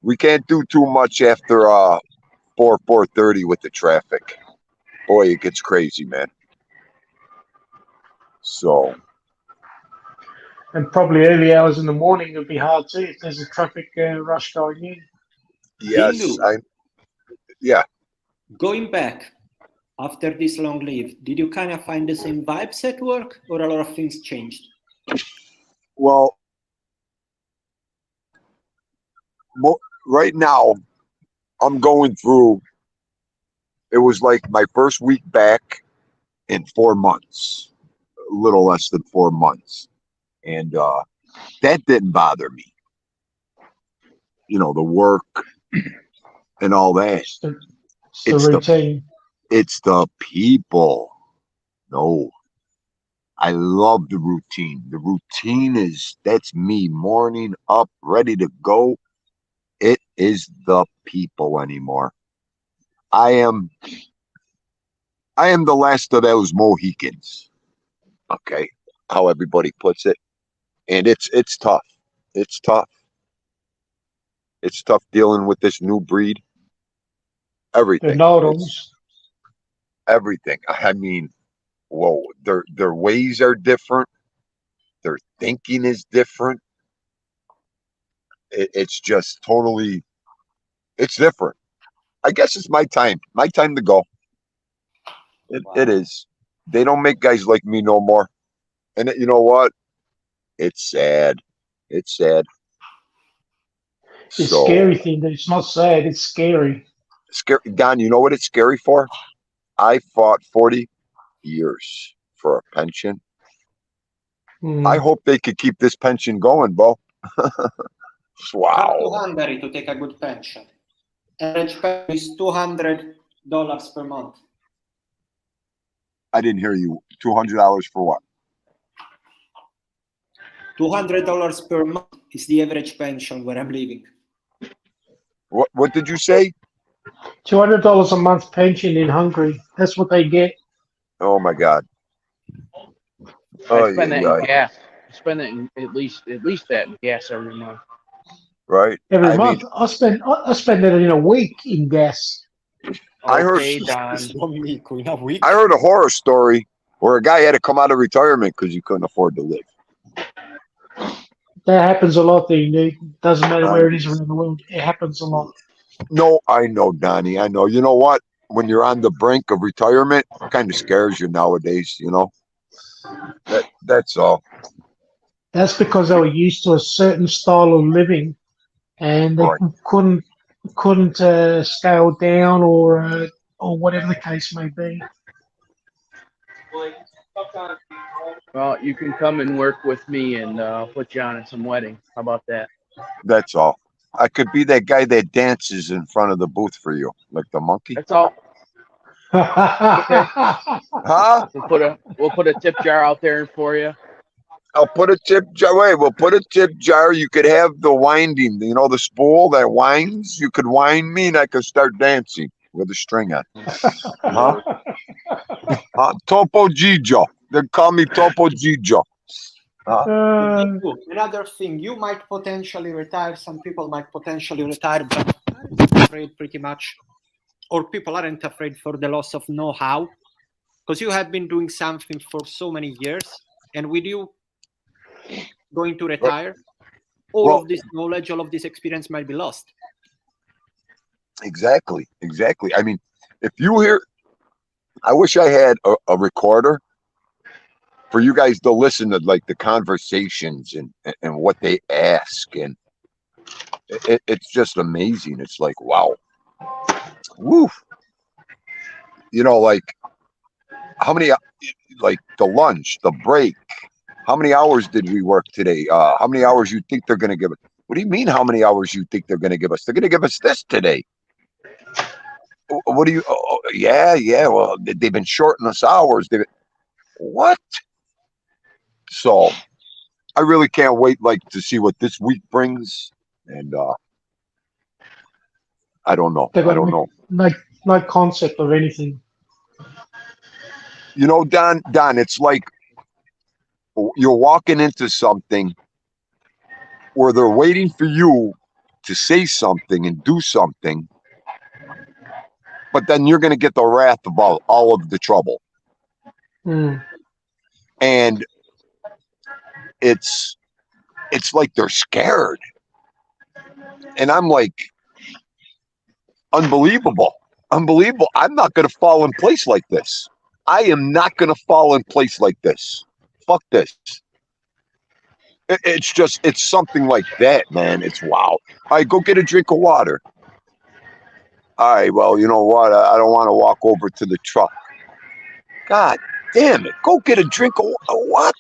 we can't do too much after 4:30 with the traffic. Boy, it gets crazy, man. So And probably early hours in the morning would be hard too if there's a traffic rush going in. yes, Dindu, going back after this long leave, did you kind of find the same vibes at work, or a lot of things changed? well, right now I'm going through. It was like my first week back in 4 months, a little less than 4 months, and that didn't bother me. You know, the work and all that. It's the It's the routine. it's the people. No, I love the routine. The routine that's me morning up, ready to go. It is the people anymore. I am the last of those Mohicans. Okay, how everybody puts it, and it's tough. It's tough. It's tough dealing with this new breed. The Everything. Nodums. Everything. I mean, whoa, their ways are different. Their thinking is different. It's just totally. It's different. I guess it's my time. My time to go. It is. They don't make guys like me no more. And you know what? It's sad. It's sad. The So scary thing that it's not sad, it's scary. scary, Don. You know what it's scary for? I fought 40 years for a pension. Hmm. I hope they could keep this pension going, Bo. Come to Wow. Hungary to take a good pension. Average pension is $200 per month. I didn't hear you. $200 for what? $200 per month is the average pension where I'm living. What did you say? $200 a month pension in Hungary. That's what they get. Oh my God. I spend that yeah, in gas. I spend it in at least that in gas every month. right. Every I month. mean, I spend it in a week in gas. I heard- Okay, Don. I heard a horror story where a guy had to come out of retirement because he couldn't afford to live. That happens a lot, dude. Doesn't matter where it is around the world. It happens a lot. No, I know, Donnie. I know. You know what? When you're on the brink of retirement, it kind of scares you nowadays. You know. That's all. That's because they were used to a certain style of living, and they Right. couldn't scale down or whatever the case may be. Well, you can come and work with me, and I'll put you on at some wedding. How about that? That's all. I could be that guy that dances in front of the booth for you, like the monkey. That's all. Huh? We'll put a tip jar out there for you. I'll put a tip jar. Wait, we'll put a tip jar. You could have the winding, you know, the spool that winds. You could wind me, and I could start dancing with a string on. Huh? Topo Gigio. They call me Topo Gigio. Another thing, you might potentially retire. Some people might potentially retire, but aren't afraid pretty much, or people aren't afraid for the loss of know-how, because you have been doing something for so many years, and with you going to retire, all of this knowledge, all of this experience might be lost. Exactly. I mean, if you hear, I wish I had a recorder for you guys to listen to, like the conversations and what they ask, and it's just amazing. It's like, wow, woo. You know, like how many, like the lunch, the break. How many hours did we work today? How many hours you think they're going to give us? What do you mean? How many hours you think they're going to give us? They're going to give us this today. What do you? Oh, yeah. Well, they've been shorting us hours. What? So I really can't wait, like, to see what this week brings. And I don't know. They've got no concept of anything. You know, Don, it's like you're walking into something where they're waiting for you to say something and do something, but then you're going to get the wrath of all of the trouble. Mm. And it's like they're scared. And I'm like, unbelievable. I'm not going to fall in place like this. I am not going to fall in place like this. Fuck this. It's something like that, man. It's wow. All right, go get a drink of water. All right, well, you know what? I don't want to walk over to the truck. God damn it. Go get a drink of what?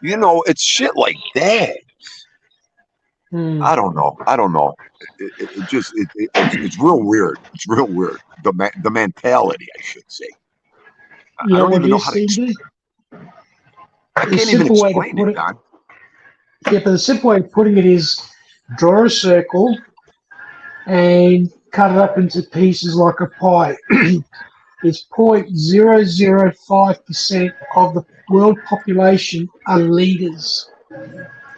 You know, it's shit like that. Mm. I don't know. It's real weird. It's real weird. The mentality, I should say. I You know don't what even know is, how to. Cindy? I The can't even simple way to explain put it, it. Don. Yeah, but the simple way of putting it is draw a circle and cut it up into pieces like a pie. It's 0.005% of the world population are leaders.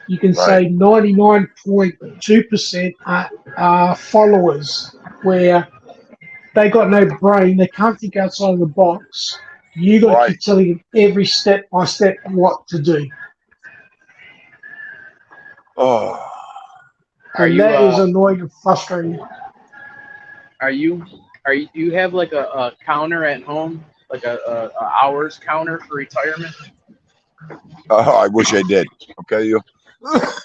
You can say 99.2% are followers, where they got no brain, they can't think outside of the box. You got to Right. keep telling them every step by step what to do. Oh, Are And you that is annoying and frustrating. you have like a counter at home, like a hours counter for retirement? I wish I did. Okay, you.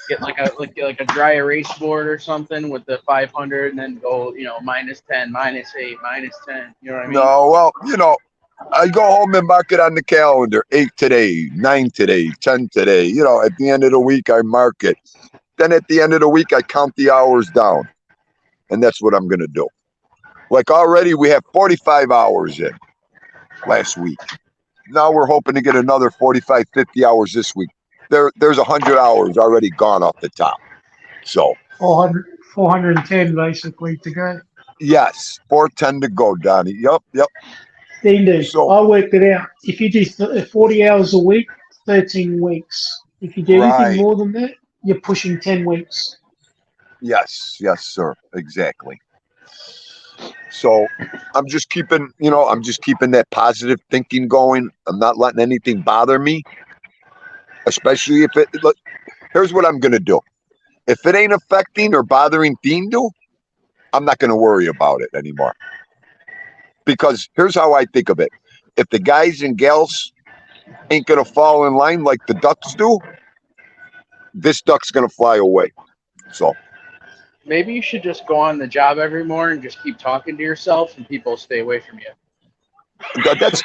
Get like a dry erase board or something with the 500, and then go, -10, -8, -10. You know what I mean? No, well, you know, I go home and mark it on the calendar. 8 today, 9 today, 10 today. You know, at the end of the week, I mark it. Then at the end of the week, I count the hours down. And that's what I'm going to do. Like already, we have 45 hours in last week. Now we're hoping to get another 45, 50 hours this week. There's 100 hours already gone off the top. So 410 basically to go. yes, 410 to go, Donnie. Yep. Indeed. So I worked it out. If you do 40 hours a week, 13 weeks. If you do anything right. more than that, you're pushing 10 weeks. Yes, sir. Exactly. So I'm just keeping that positive thinking going. I'm not letting anything bother me, especially if it. Look, here's what I'm gonna do. If it ain't affecting or bothering Dindu, I'm not gonna worry about it anymore. Because here's how I think of it: if the guys and gals ain't gonna fall in line like the ducks do, this duck's gonna fly away. So Maybe you should just go on the job every morning and just keep talking to yourself, and people stay away from you. that's,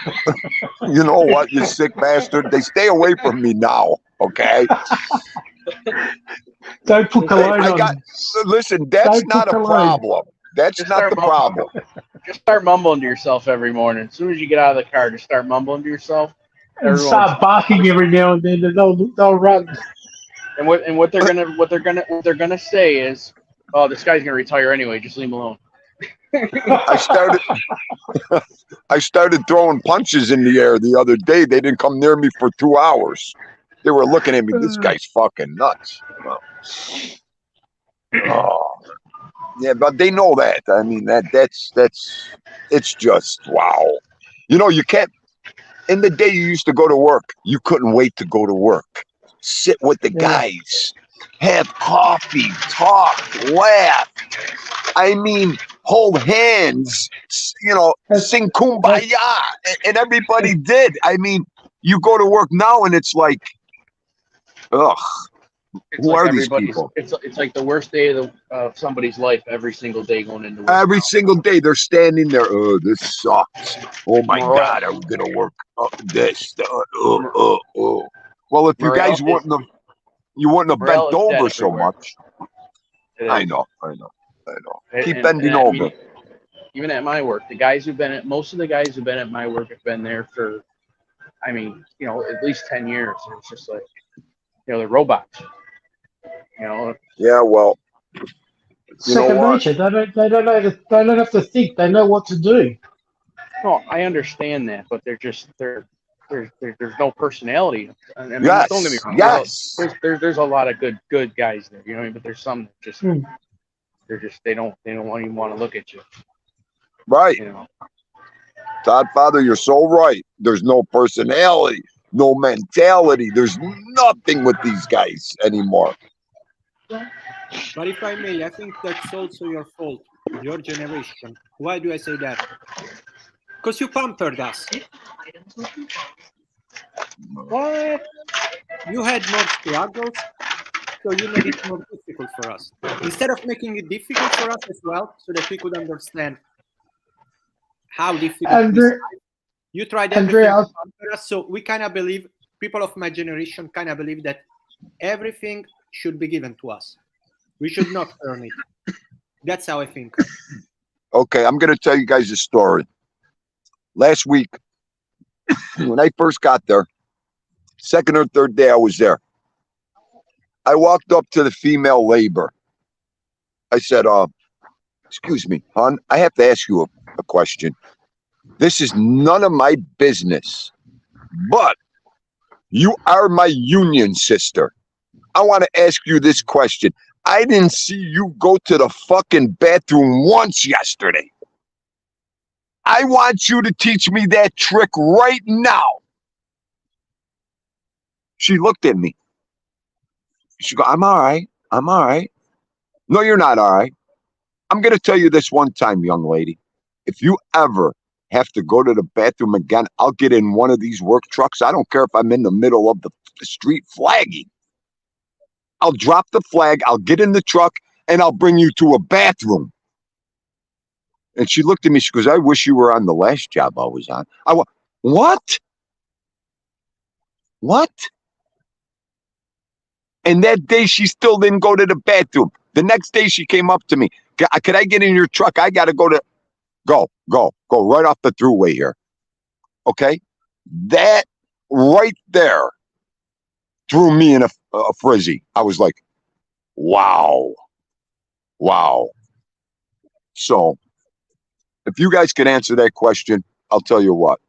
you know what, you sick bastard. They stay away from me now. Okay. Don't put cologne on. Listen, that's Don't not put a cologne. problem. That's Just not start the mumbling. problem. Just start mumbling to yourself every morning. As soon as you get out of the car, just start mumbling to yourself. And start barking every now and then, and they'll run. And what they're gonna say is, "Oh, this guy's gonna retire anyway. Just leave him alone." I started throwing punches in the air the other day. They didn't come near me for 2 hours. They were looking at me. This guy's fucking nuts. Oh, yeah, but they know that. I mean, that's it's just wow. You know, you can't. In the day you used to go to work, you couldn't wait to go to work. Sit with the guys, have coffee, talk, laugh. I mean, hold hands, you know, sing Kumbaya. And everybody did. I mean, you go to work now and it's like, ugh, who are these people? It's like the worst day of somebody's life every single day going into work. Every single day they're standing there. Oh, this sucks. Oh my God, are we going to work this? Well, if you guys wouldn't have bent over so much. I know. Keep bending over. Even at my work, most of the guys who've been at my work have been there for, at least 10 years. And it's just like, they're robots. Yeah, well, second nature. They don't have to think. They know what to do. No, I understand that, but they're there's no personality. I mean, Yes, don't get me wrong. yes. There's a lot of good guys there. You know what I mean? But there's some that just Hmm. they don't even want to look at you. Right. You know. Todd Father, you're so right. There's no personality, no mentality. There's nothing with these guys anymore. But if I may, I think that's also your fault, your generation. Why do I say that? Because you pampered us. What? You had more struggles, so you made it more difficult for us. Instead of making it difficult for us as well, so that we could understand how difficult it is, Andrea, you tried everything Andrea, to pamper us. So we kind of believe, people of my generation kind of believe that everything should be given to us. We should not earn it. That's how I think. Okay, I'm going to tell you guys a story. Last week, when I first got there, second or third day I was there, I walked up to the female labor. I said, excuse me, hon, I have to ask you a question. This is none of my business, but you are my union sister. I want to ask you this question. I didn't see you go to the fucking bathroom once yesterday. I want you to teach me that trick right now. She looked at me. She go, I'm all right. I'm all right. No, you're not all right. I'm going to tell you this one time, young lady. If you ever have to go to the bathroom again, I'll get in one of these work trucks. I don't care if I'm in the middle of the street flagging. I'll drop the flag, I'll get in the truck, and I'll bring you to a bathroom. And she looked at me, she goes, I wish you were on the last job I was on. I went, what? What? And that day she still didn't go to the bathroom. The next day she came up to me. Could I get in your truck? I got to go right off the throughway here. Okay? That right there threw me in a frizzy. I was like, wow. Wow. So if you guys could answer that question, I'll tell you what.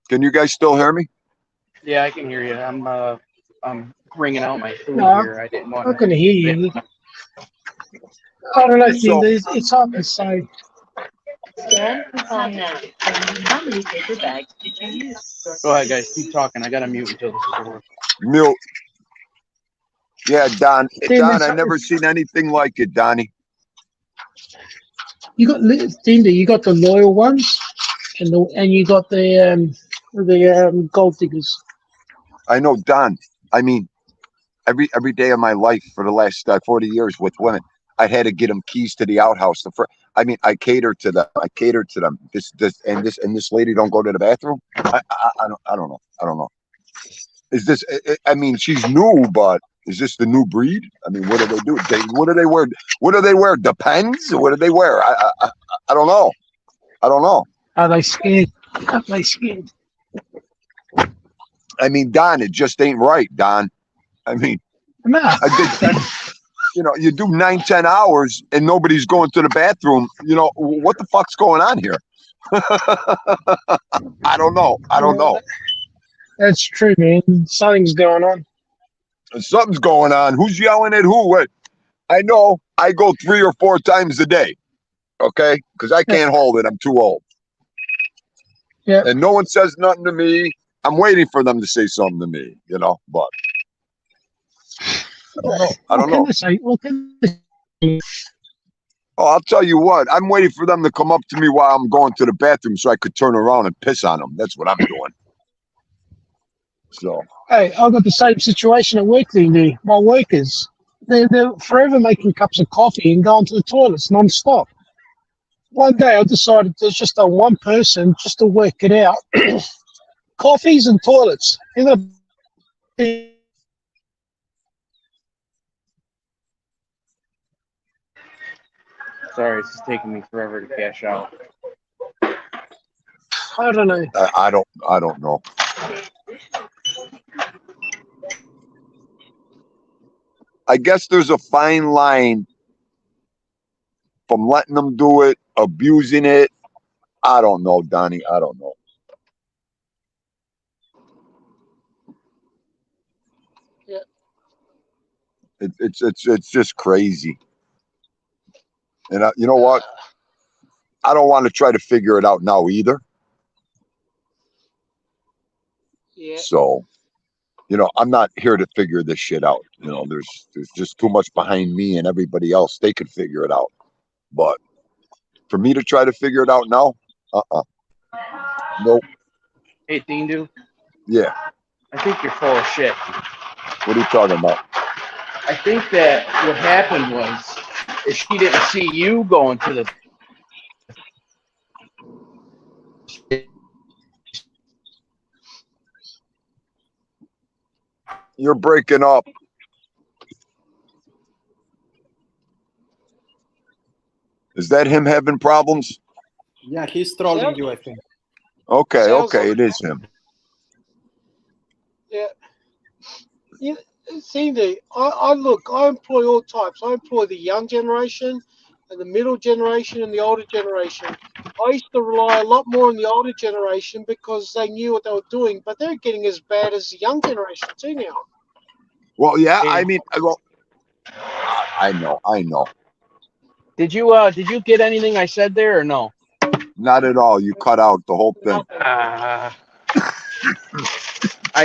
Can you guys still hear me? Yeah, I can hear you. I'm bringing out my food No, here. I didn't want I to. can hear you. I don't know, So- Cindy. It's hard to say. Scan coupon now. How many paper bags did you use? Go ahead, guys. Keep talking. I got to mute until this is over. Mute. Yeah, Don. Then Don, there's- I never seen anything like it, Donnie. You got Cindy. You got the loyal ones, and you got the gold diggers. I know, Don. I mean, every day of my life for the last 40 years with women, I had to get them keys to the outhouse. I cater to them. This lady don't go to the bathroom. I don't know. Is this? I mean, she's new, but is this the new breed? I mean, what do they do? What do they wear? What do they wear? Depends. What do they wear? I don't know. I don't know. Are they scared? Are they scared? I mean, Don, it just ain't right, Don. I mean, No. I did 10, you do 9-10 hours and nobody's going to the bathroom. What the fuck's going on here? I don't know. That's true, man. Something's going on. Something's going on. Who's yelling at who? What? I know I go 3 or 4 times a day. Okay? Because I can't hold it. I'm too old. Yeah. And no one says nothing to me. I'm waiting for them to say something to me, but I don't know. What can they say? Oh, I'll tell you what. I'm waiting for them to come up to me while I'm going to the bathroom so I could turn around and piss on them. That's what I'm doing. So. Hey, I've got the same situation at work thing there. My workers, they're forever making cups of coffee and going to the toilets non-stop. One day I decided there's just one person just to work it out. Coffees and toilets. Sorry, it's just taking me forever to cash out. I don't know. I don't know. I guess there's a fine line from letting them do it, abusing it. I don't know, Donnie. I don't know. Yeah. It's just crazy. And you know what? I don't want to try to figure it out now either. Yeah. So, I'm not here to figure this shit out. There's just too much behind me and everybody else. They could figure it out. But for me to try to figure it out now, nope. Hey, Dindu, Yeah. I think you're full of shit. What are you talking about? I think that what happened is she didn't see you going to the. You're breaking up. Is that him having problems? Yeah, he's trolling you, I think. Okay, Sounds okay, like- it is him. Yeah. Yeah. Cindy, I employ all types. I employ the young generation and the middle generation and the older generation. I used to rely a lot more on the older generation because they knew what they were doing, but they're getting as bad as the young generation too now. Well, yeah, Hey. I mean, I know. Did you get anything I said there or no? Not at all. You cut out the whole thing.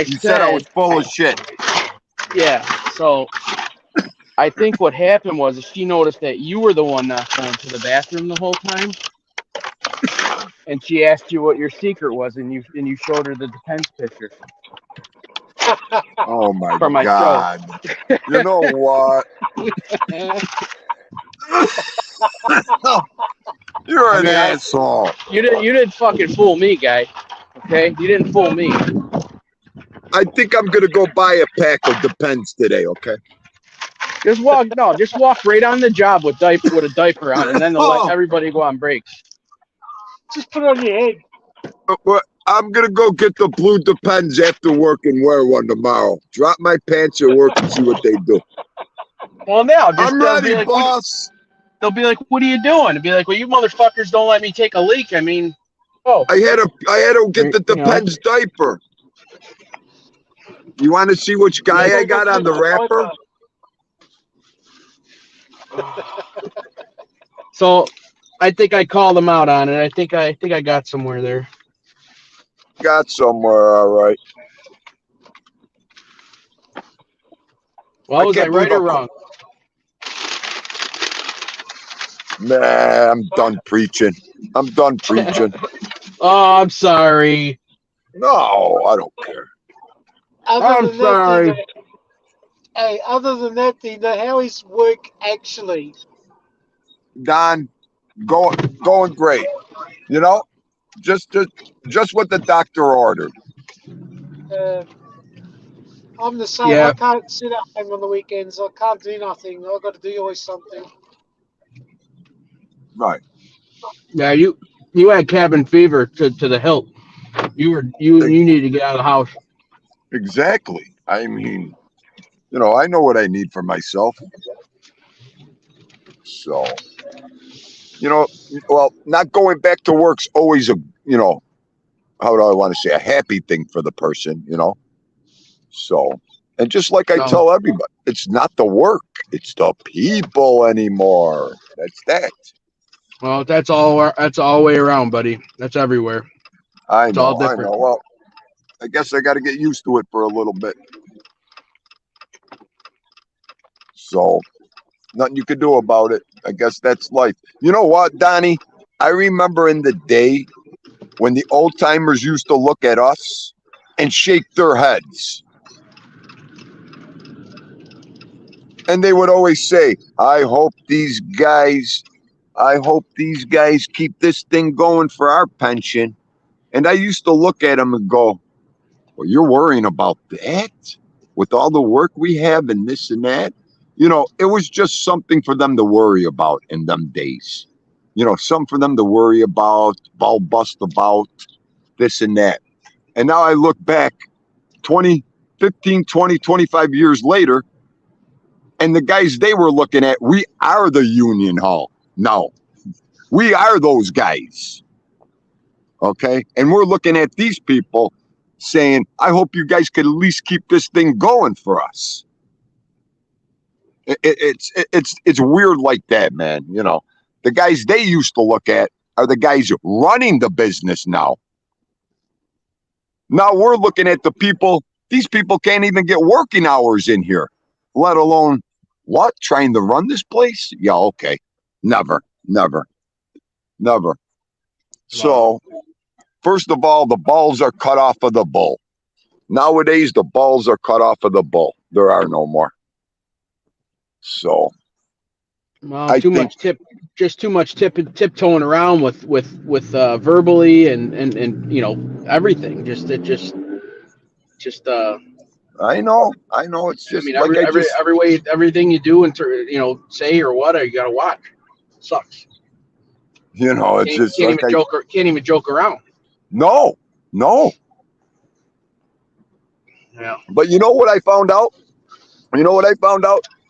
You said I was full of shit. Yeah. So I think what happened was she noticed that you were the one not going to the bathroom the whole time, and she asked you what your secret was, and you showed her the Depends picture. Oh my For my God. You know what? You're an asshole. You didn't fucking fool me, guy. Okay, you didn't fool me. I think I'm gonna go buy a pack of Depends today, okay? Just walk right on the job with a diaper on, and then they'll let everybody go on breaks. Just put it on your head. But I'm gonna go get the blue Depends after work and wear one tomorrow. Drop my pants at work and see what they do. Well, now I'm they'll ready, be like, boss. they'll be like, "What are you doing?" And be like, "Well, you motherfuckers don't let me take a leak." I mean, oh, I had to get the Depends diaper. You want to see which guy I got on the wrapper? So I think I called them out on it. I think I got somewhere there. Got somewhere, all right. Well, was I can't right believe or how- wrong? Nah, I'm done preaching. Oh, I'm sorry. No, I don't care. Other than that, sorry. Dino, hey, other than that, Dino, how is work actually? Don, going great. Just what the doctor ordered. I'm the same. Yeah. I can't sit at home on the weekends. I can't do nothing. I've got to do always something. Right. Yeah, you had cabin fever to the hilt. You need to get out of the house. Exactly. I mean, I know what I need for myself. So, well, not going back to work's always a, how do I want to say, a happy thing for the person, So, and just like I tell everybody, it's not the work, it's the people anymore. That's that. Well, that's all way around, buddy. That's everywhere. I It's all know. different. Well, I guess I got to get used to it for a little bit. So, nothing you could do about it. I guess that's life. You know what, Donnie? I remember in the day when the old timers used to look at us and shake their heads. And they would always say, I hope these guys keep this thing going for our pension. And I used to look at them and go, well, you're worrying about that? With all the work we have and this and that? It was just something for them to worry about in them days. Something for them to worry about, ball bust about, this and that. And now I look back 15, 20, 25 years later, and the guys they were looking at, we are the union hall. No, we are those guys. Okay. And we're looking at these people saying, I hope you guys could at least keep this thing going for us. It's weird like that, man. You know, the guys they used to look at are the guys running the business now. Now we're looking at the people, these people can't even get working hours in here, let alone what? Trying to run this place? Yeah, okay. Never. So, first of all, the balls are cut off of the bull. Nowadays, the balls are cut off of the bull. There are no more. So, Well, I too think- much tiptoeing around with verbally and you know everything. I know. It's I just mean, like every way, everything you do and you know say or what, you gotta watch. Sucks. you know, it's just Can't like even joke around. no. Yeah. But you know what I found out?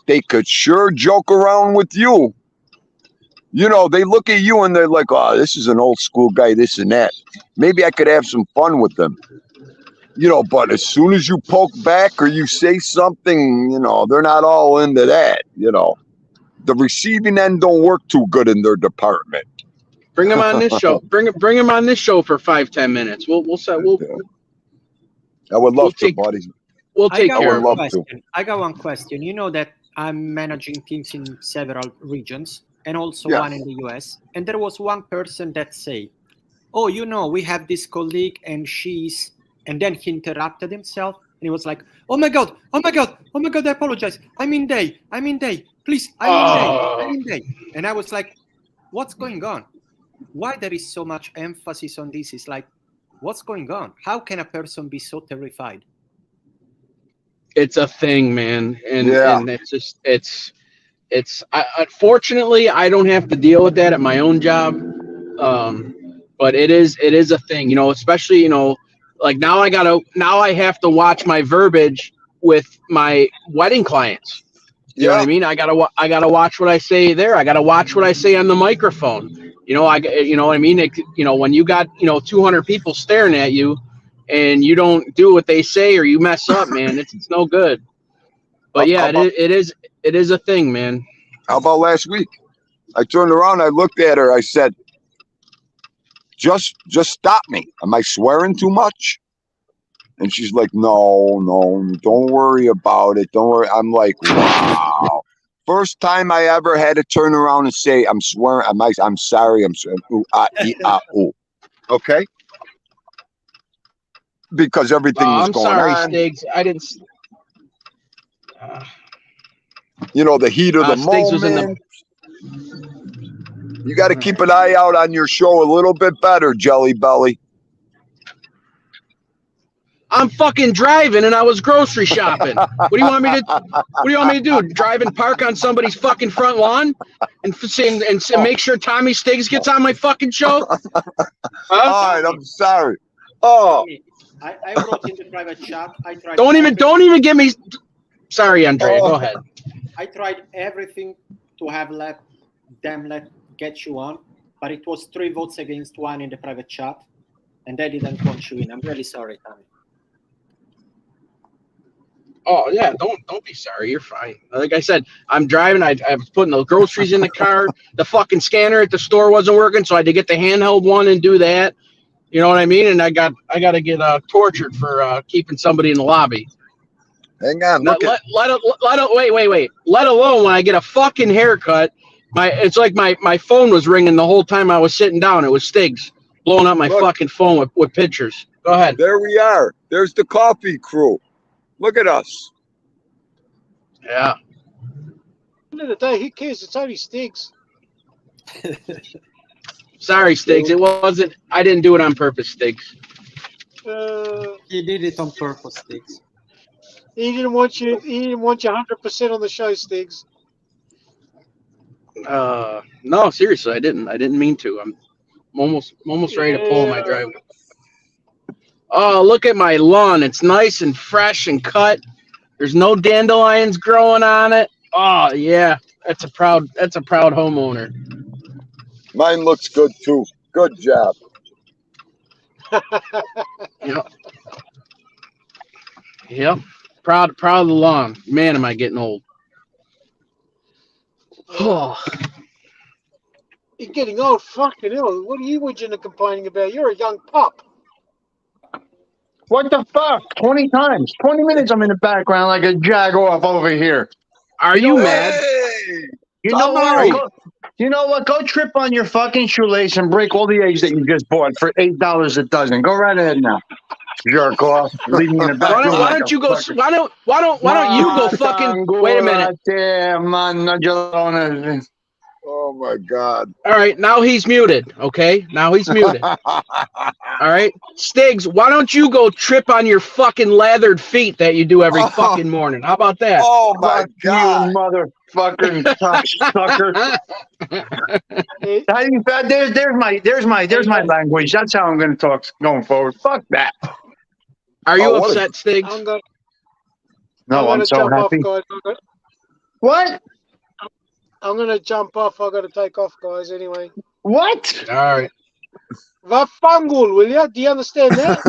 They could sure joke around with you. You know, they look at you and they're like, oh, this is an old school guy, this and that. Maybe I could have some fun with them. You know, but as soon as you poke back or you say something, you know, they're not all into that, you know. The receiving end don't work too good in their department. Bring him on this show. Bring him on this show for 5-10 minutes. We'll I would love to, take- buddy. take I care would of love it. to. I got one question. You know that I'm managing teams in several regions and also Yes. one in the US. And there was one person that said, oh, you know, we have this colleague and she's, and then he interrupted himself and he was like, oh my God, I apologize. I'm in day. Please, I'm in day. And I was like, what's going on? Why there is so much emphasis on this? It's like, what's going on? How can a person be so terrified? It's a thing, man, and Yeah. and it's unfortunately I don't have to deal with that at my own job, but it is a thing, you know, especially, you know, like now I have to watch my verbiage with my wedding clients. You know what I mean? I gotta watch what I say there. I gotta watch what I say on the microphone. You know, you know what I mean? You know, when you got 200 people staring at you, and you don't do what they say or you mess up, man, it's no good. But yeah, it is a thing, man. How about last week? I turned around, I looked at her, I said, just stop me. Am I swearing too much? And she's like, no, don't worry about it. Don't worry. I'm like, wow. First time I ever had to turn around and say, I'm swearing, I'm sorry, I'm sorry. Ooh, ah, ee, ah, ooh. Okay? Because everything was I'm going sorry, on. Stiggs. I didn't. You know, the heat of the Stiggs was in moment. You got to keep an eye out on your show a little bit better, Jelly Belly. I'm fucking driving and I was grocery shopping. What do you want me to do? Drive and park on somebody's fucking front lawn and make sure Tommy Stiggs gets on my fucking show? Huh? All right, I'm sorry. Oh, I wrote in the private chat. I tried. Don't even get me. Sorry, Andrea. Go ahead. I tried everything to have let get you on, but it was 3 votes against 1 in the private chat, and they didn't want you in. I'm really sorry, Tommy. Oh yeah, don't be sorry. You're fine. Like I said, I'm driving. I was putting the groceries in the car. The fucking scanner at the store wasn't working, so I had to get the handheld one and do that. You know what I mean? And I got to get tortured for keeping somebody in the lobby. hang on. Let Look wait. Let alone when I get a fucking haircut, it's like my phone was ringing the whole time I was sitting down. It was Stiggs blowing up my Look. fucking phone with pictures. Go ahead. there we are. There's the coffee crew. Look at us. Yeah. End of the day, who cares? It's only Stiggs. Sorry, Stiggs. It wasn't. I didn't do it on purpose, Stiggs. He did it on purpose, Stiggs. He didn't want you. He didn't want you 100% on the show, Stiggs. No, seriously, I didn't mean to. I'm almost ready to pull my driveway. Oh, look at my lawn. It's nice and fresh and cut. There's no dandelions growing on it. Oh yeah, that's a proud homeowner. Mine looks good too. Good job. Yep. Yep. Proud of the lawn. Man, am I getting old. Oh, You're getting old, fucking hell. What are you whinging and complaining about? You're a young pup. What the fuck? 20 times. 20 minutes I'm in the background like a jag off over here. are you mad? Hey, You Time know what? out. You know what? Go trip on your fucking shoelace and break all the eggs that you just bought for $8 a dozen. Go right ahead now. Jerk off. Leave me in the back room. Why like don't a you go? fucking- Why don't you go fucking? Wait a minute. minute. Oh my God. All right, now he's muted. Okay, now he's muted. All right, Stiggs, why don't you go trip on your fucking lathered feet that you do every Oh. fucking morning? How about that? Oh my Fuck God. you, motherfucking cocksucker. Eh, There's my language. That's how I'm going to talk going forward. Fuck that. Are you Oh, what a- upset, Stiggs? I'm going No, I'm to so jump happy. off, guys. What? I'm going to jump off. I've got to take off, guys, anyway. What? All right. Vafangul, will you? Do you understand that?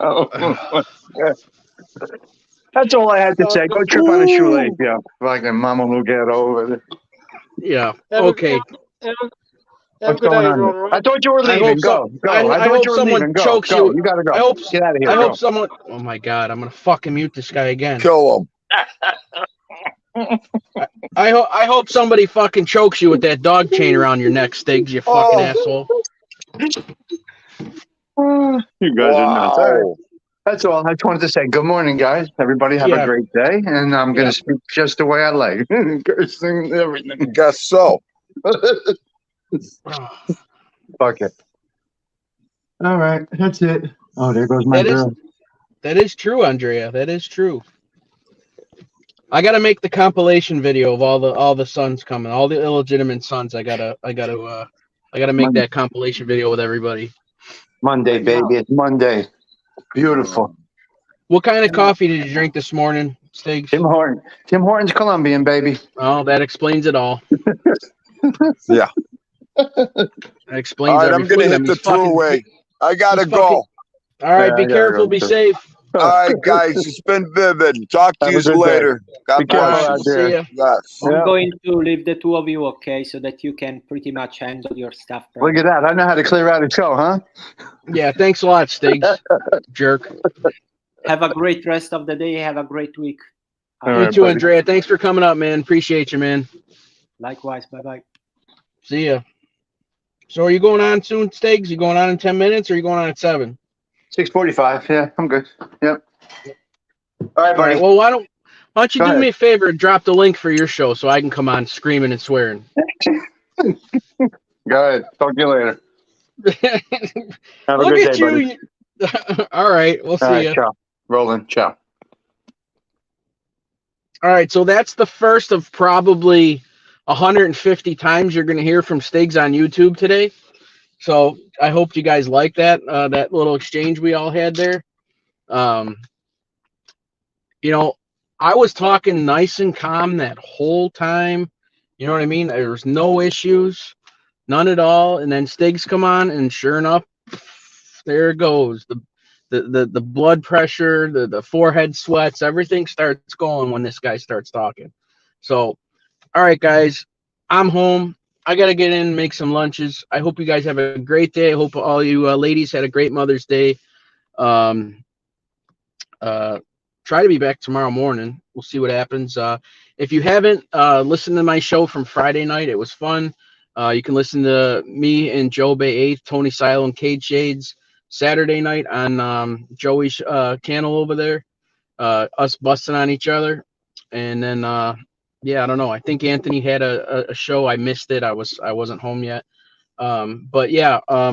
Oh, that's all I had to say. Go trip on a shoelace, yeah. Fucking mama will get over it. Yeah. Have a- Okay. Have a What's good going day, on? everyone. Here? Right? I thought you were I leaving. hope Go, so- go. I I hope thought you were someone leaving. Go, chokes go. you. You gotta go. I hope. Get out of here. I Go. hope someone. Oh my God! I'm gonna fucking mute this guy again. Kill him. I hope somebody fucking chokes you with that dog chain around your neck, Stiggs. You fucking Oh. asshole. You guys are nuts. All right. Wow. That's all. I just wanted to say good morning, guys. Everybody have Yeah. a great day. And I'm going Yeah. to speak just the way I like. Cursing everything. Guess so. Fuck it. All right. That's it. Oh, there goes my That is- girl. That is true, Andrea. That is true. I gotta make the compilation video of all the sons coming, all the illegitimate sons. I gotta make that compilation video with everybody. Monday, baby. It's Monday. Beautiful. What kind of coffee did you drink this morning, Stiggs? Tim Horton. Tim Horton's Colombian, baby. Oh, that explains it all. Yeah. That explains All right, I'm everything. gonna hit the throughway. I gotta he's go. All right, Yeah, be I gotta careful, go be too. safe. All right, guys. It's been vivid. Talk to Have you a good day. later. God Be careful bless. out See there. ya. Yes. Yeah. I'm going to leave the two of you, okay, so that you can pretty much handle your stuff. Look at that. I know how to clear out a show, huh? Yeah, thanks a lot, Stiggs. Jerk. Have a great rest of the day. Have a great week. All You right, too, buddy. Andrea. Thanks for coming up, man. Appreciate you, man. Likewise. Bye-bye. See ya. So are you going on soon, Stiggs? You going on in 10 minutes or are you going on at 7? 6:45. Yeah, I'm good. Yep. All right, All right, buddy. well, why don't you Go do ahead. me a favor and drop the link for your show so I can come on screaming and swearing? Go ahead. Talk to you later. Have a Look good at day, buddy. you. All right, we'll see All right, you. ciao. Roland, ciao. All right, so that's the first of probably 150 times you're going to hear from Stiggs on YouTube today. So I hope you guys like that that little exchange we all had there. You know, I was talking nice and calm that whole time. You know what I mean? There was no issues, none at all. And then Stiggs come on, and sure enough, there it goes. The blood pressure, the forehead sweats, everything starts going when this guy starts talking. So, all right, guys, I'm home. I got to get in and make some lunches. I hope you guys have a great day. I hope all you ladies had a great Mother's Day. Try to be back tomorrow morning. We'll see what happens. If you haven't listened to my show from Friday night, it was fun. You can listen to me and Joe Bay 8th, Tony Silo and Cade Shades Saturday night on Joey's channel over there. Us busting on each other. And then yeah, I don't know. I think Anthony had a show. I missed it. I wasn't home yet. But yeah, I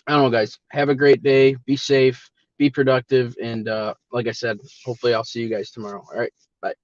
don't know, guys. Have a great day. Be safe. Be productive. And like I said, hopefully I'll see you guys tomorrow. All right. Bye.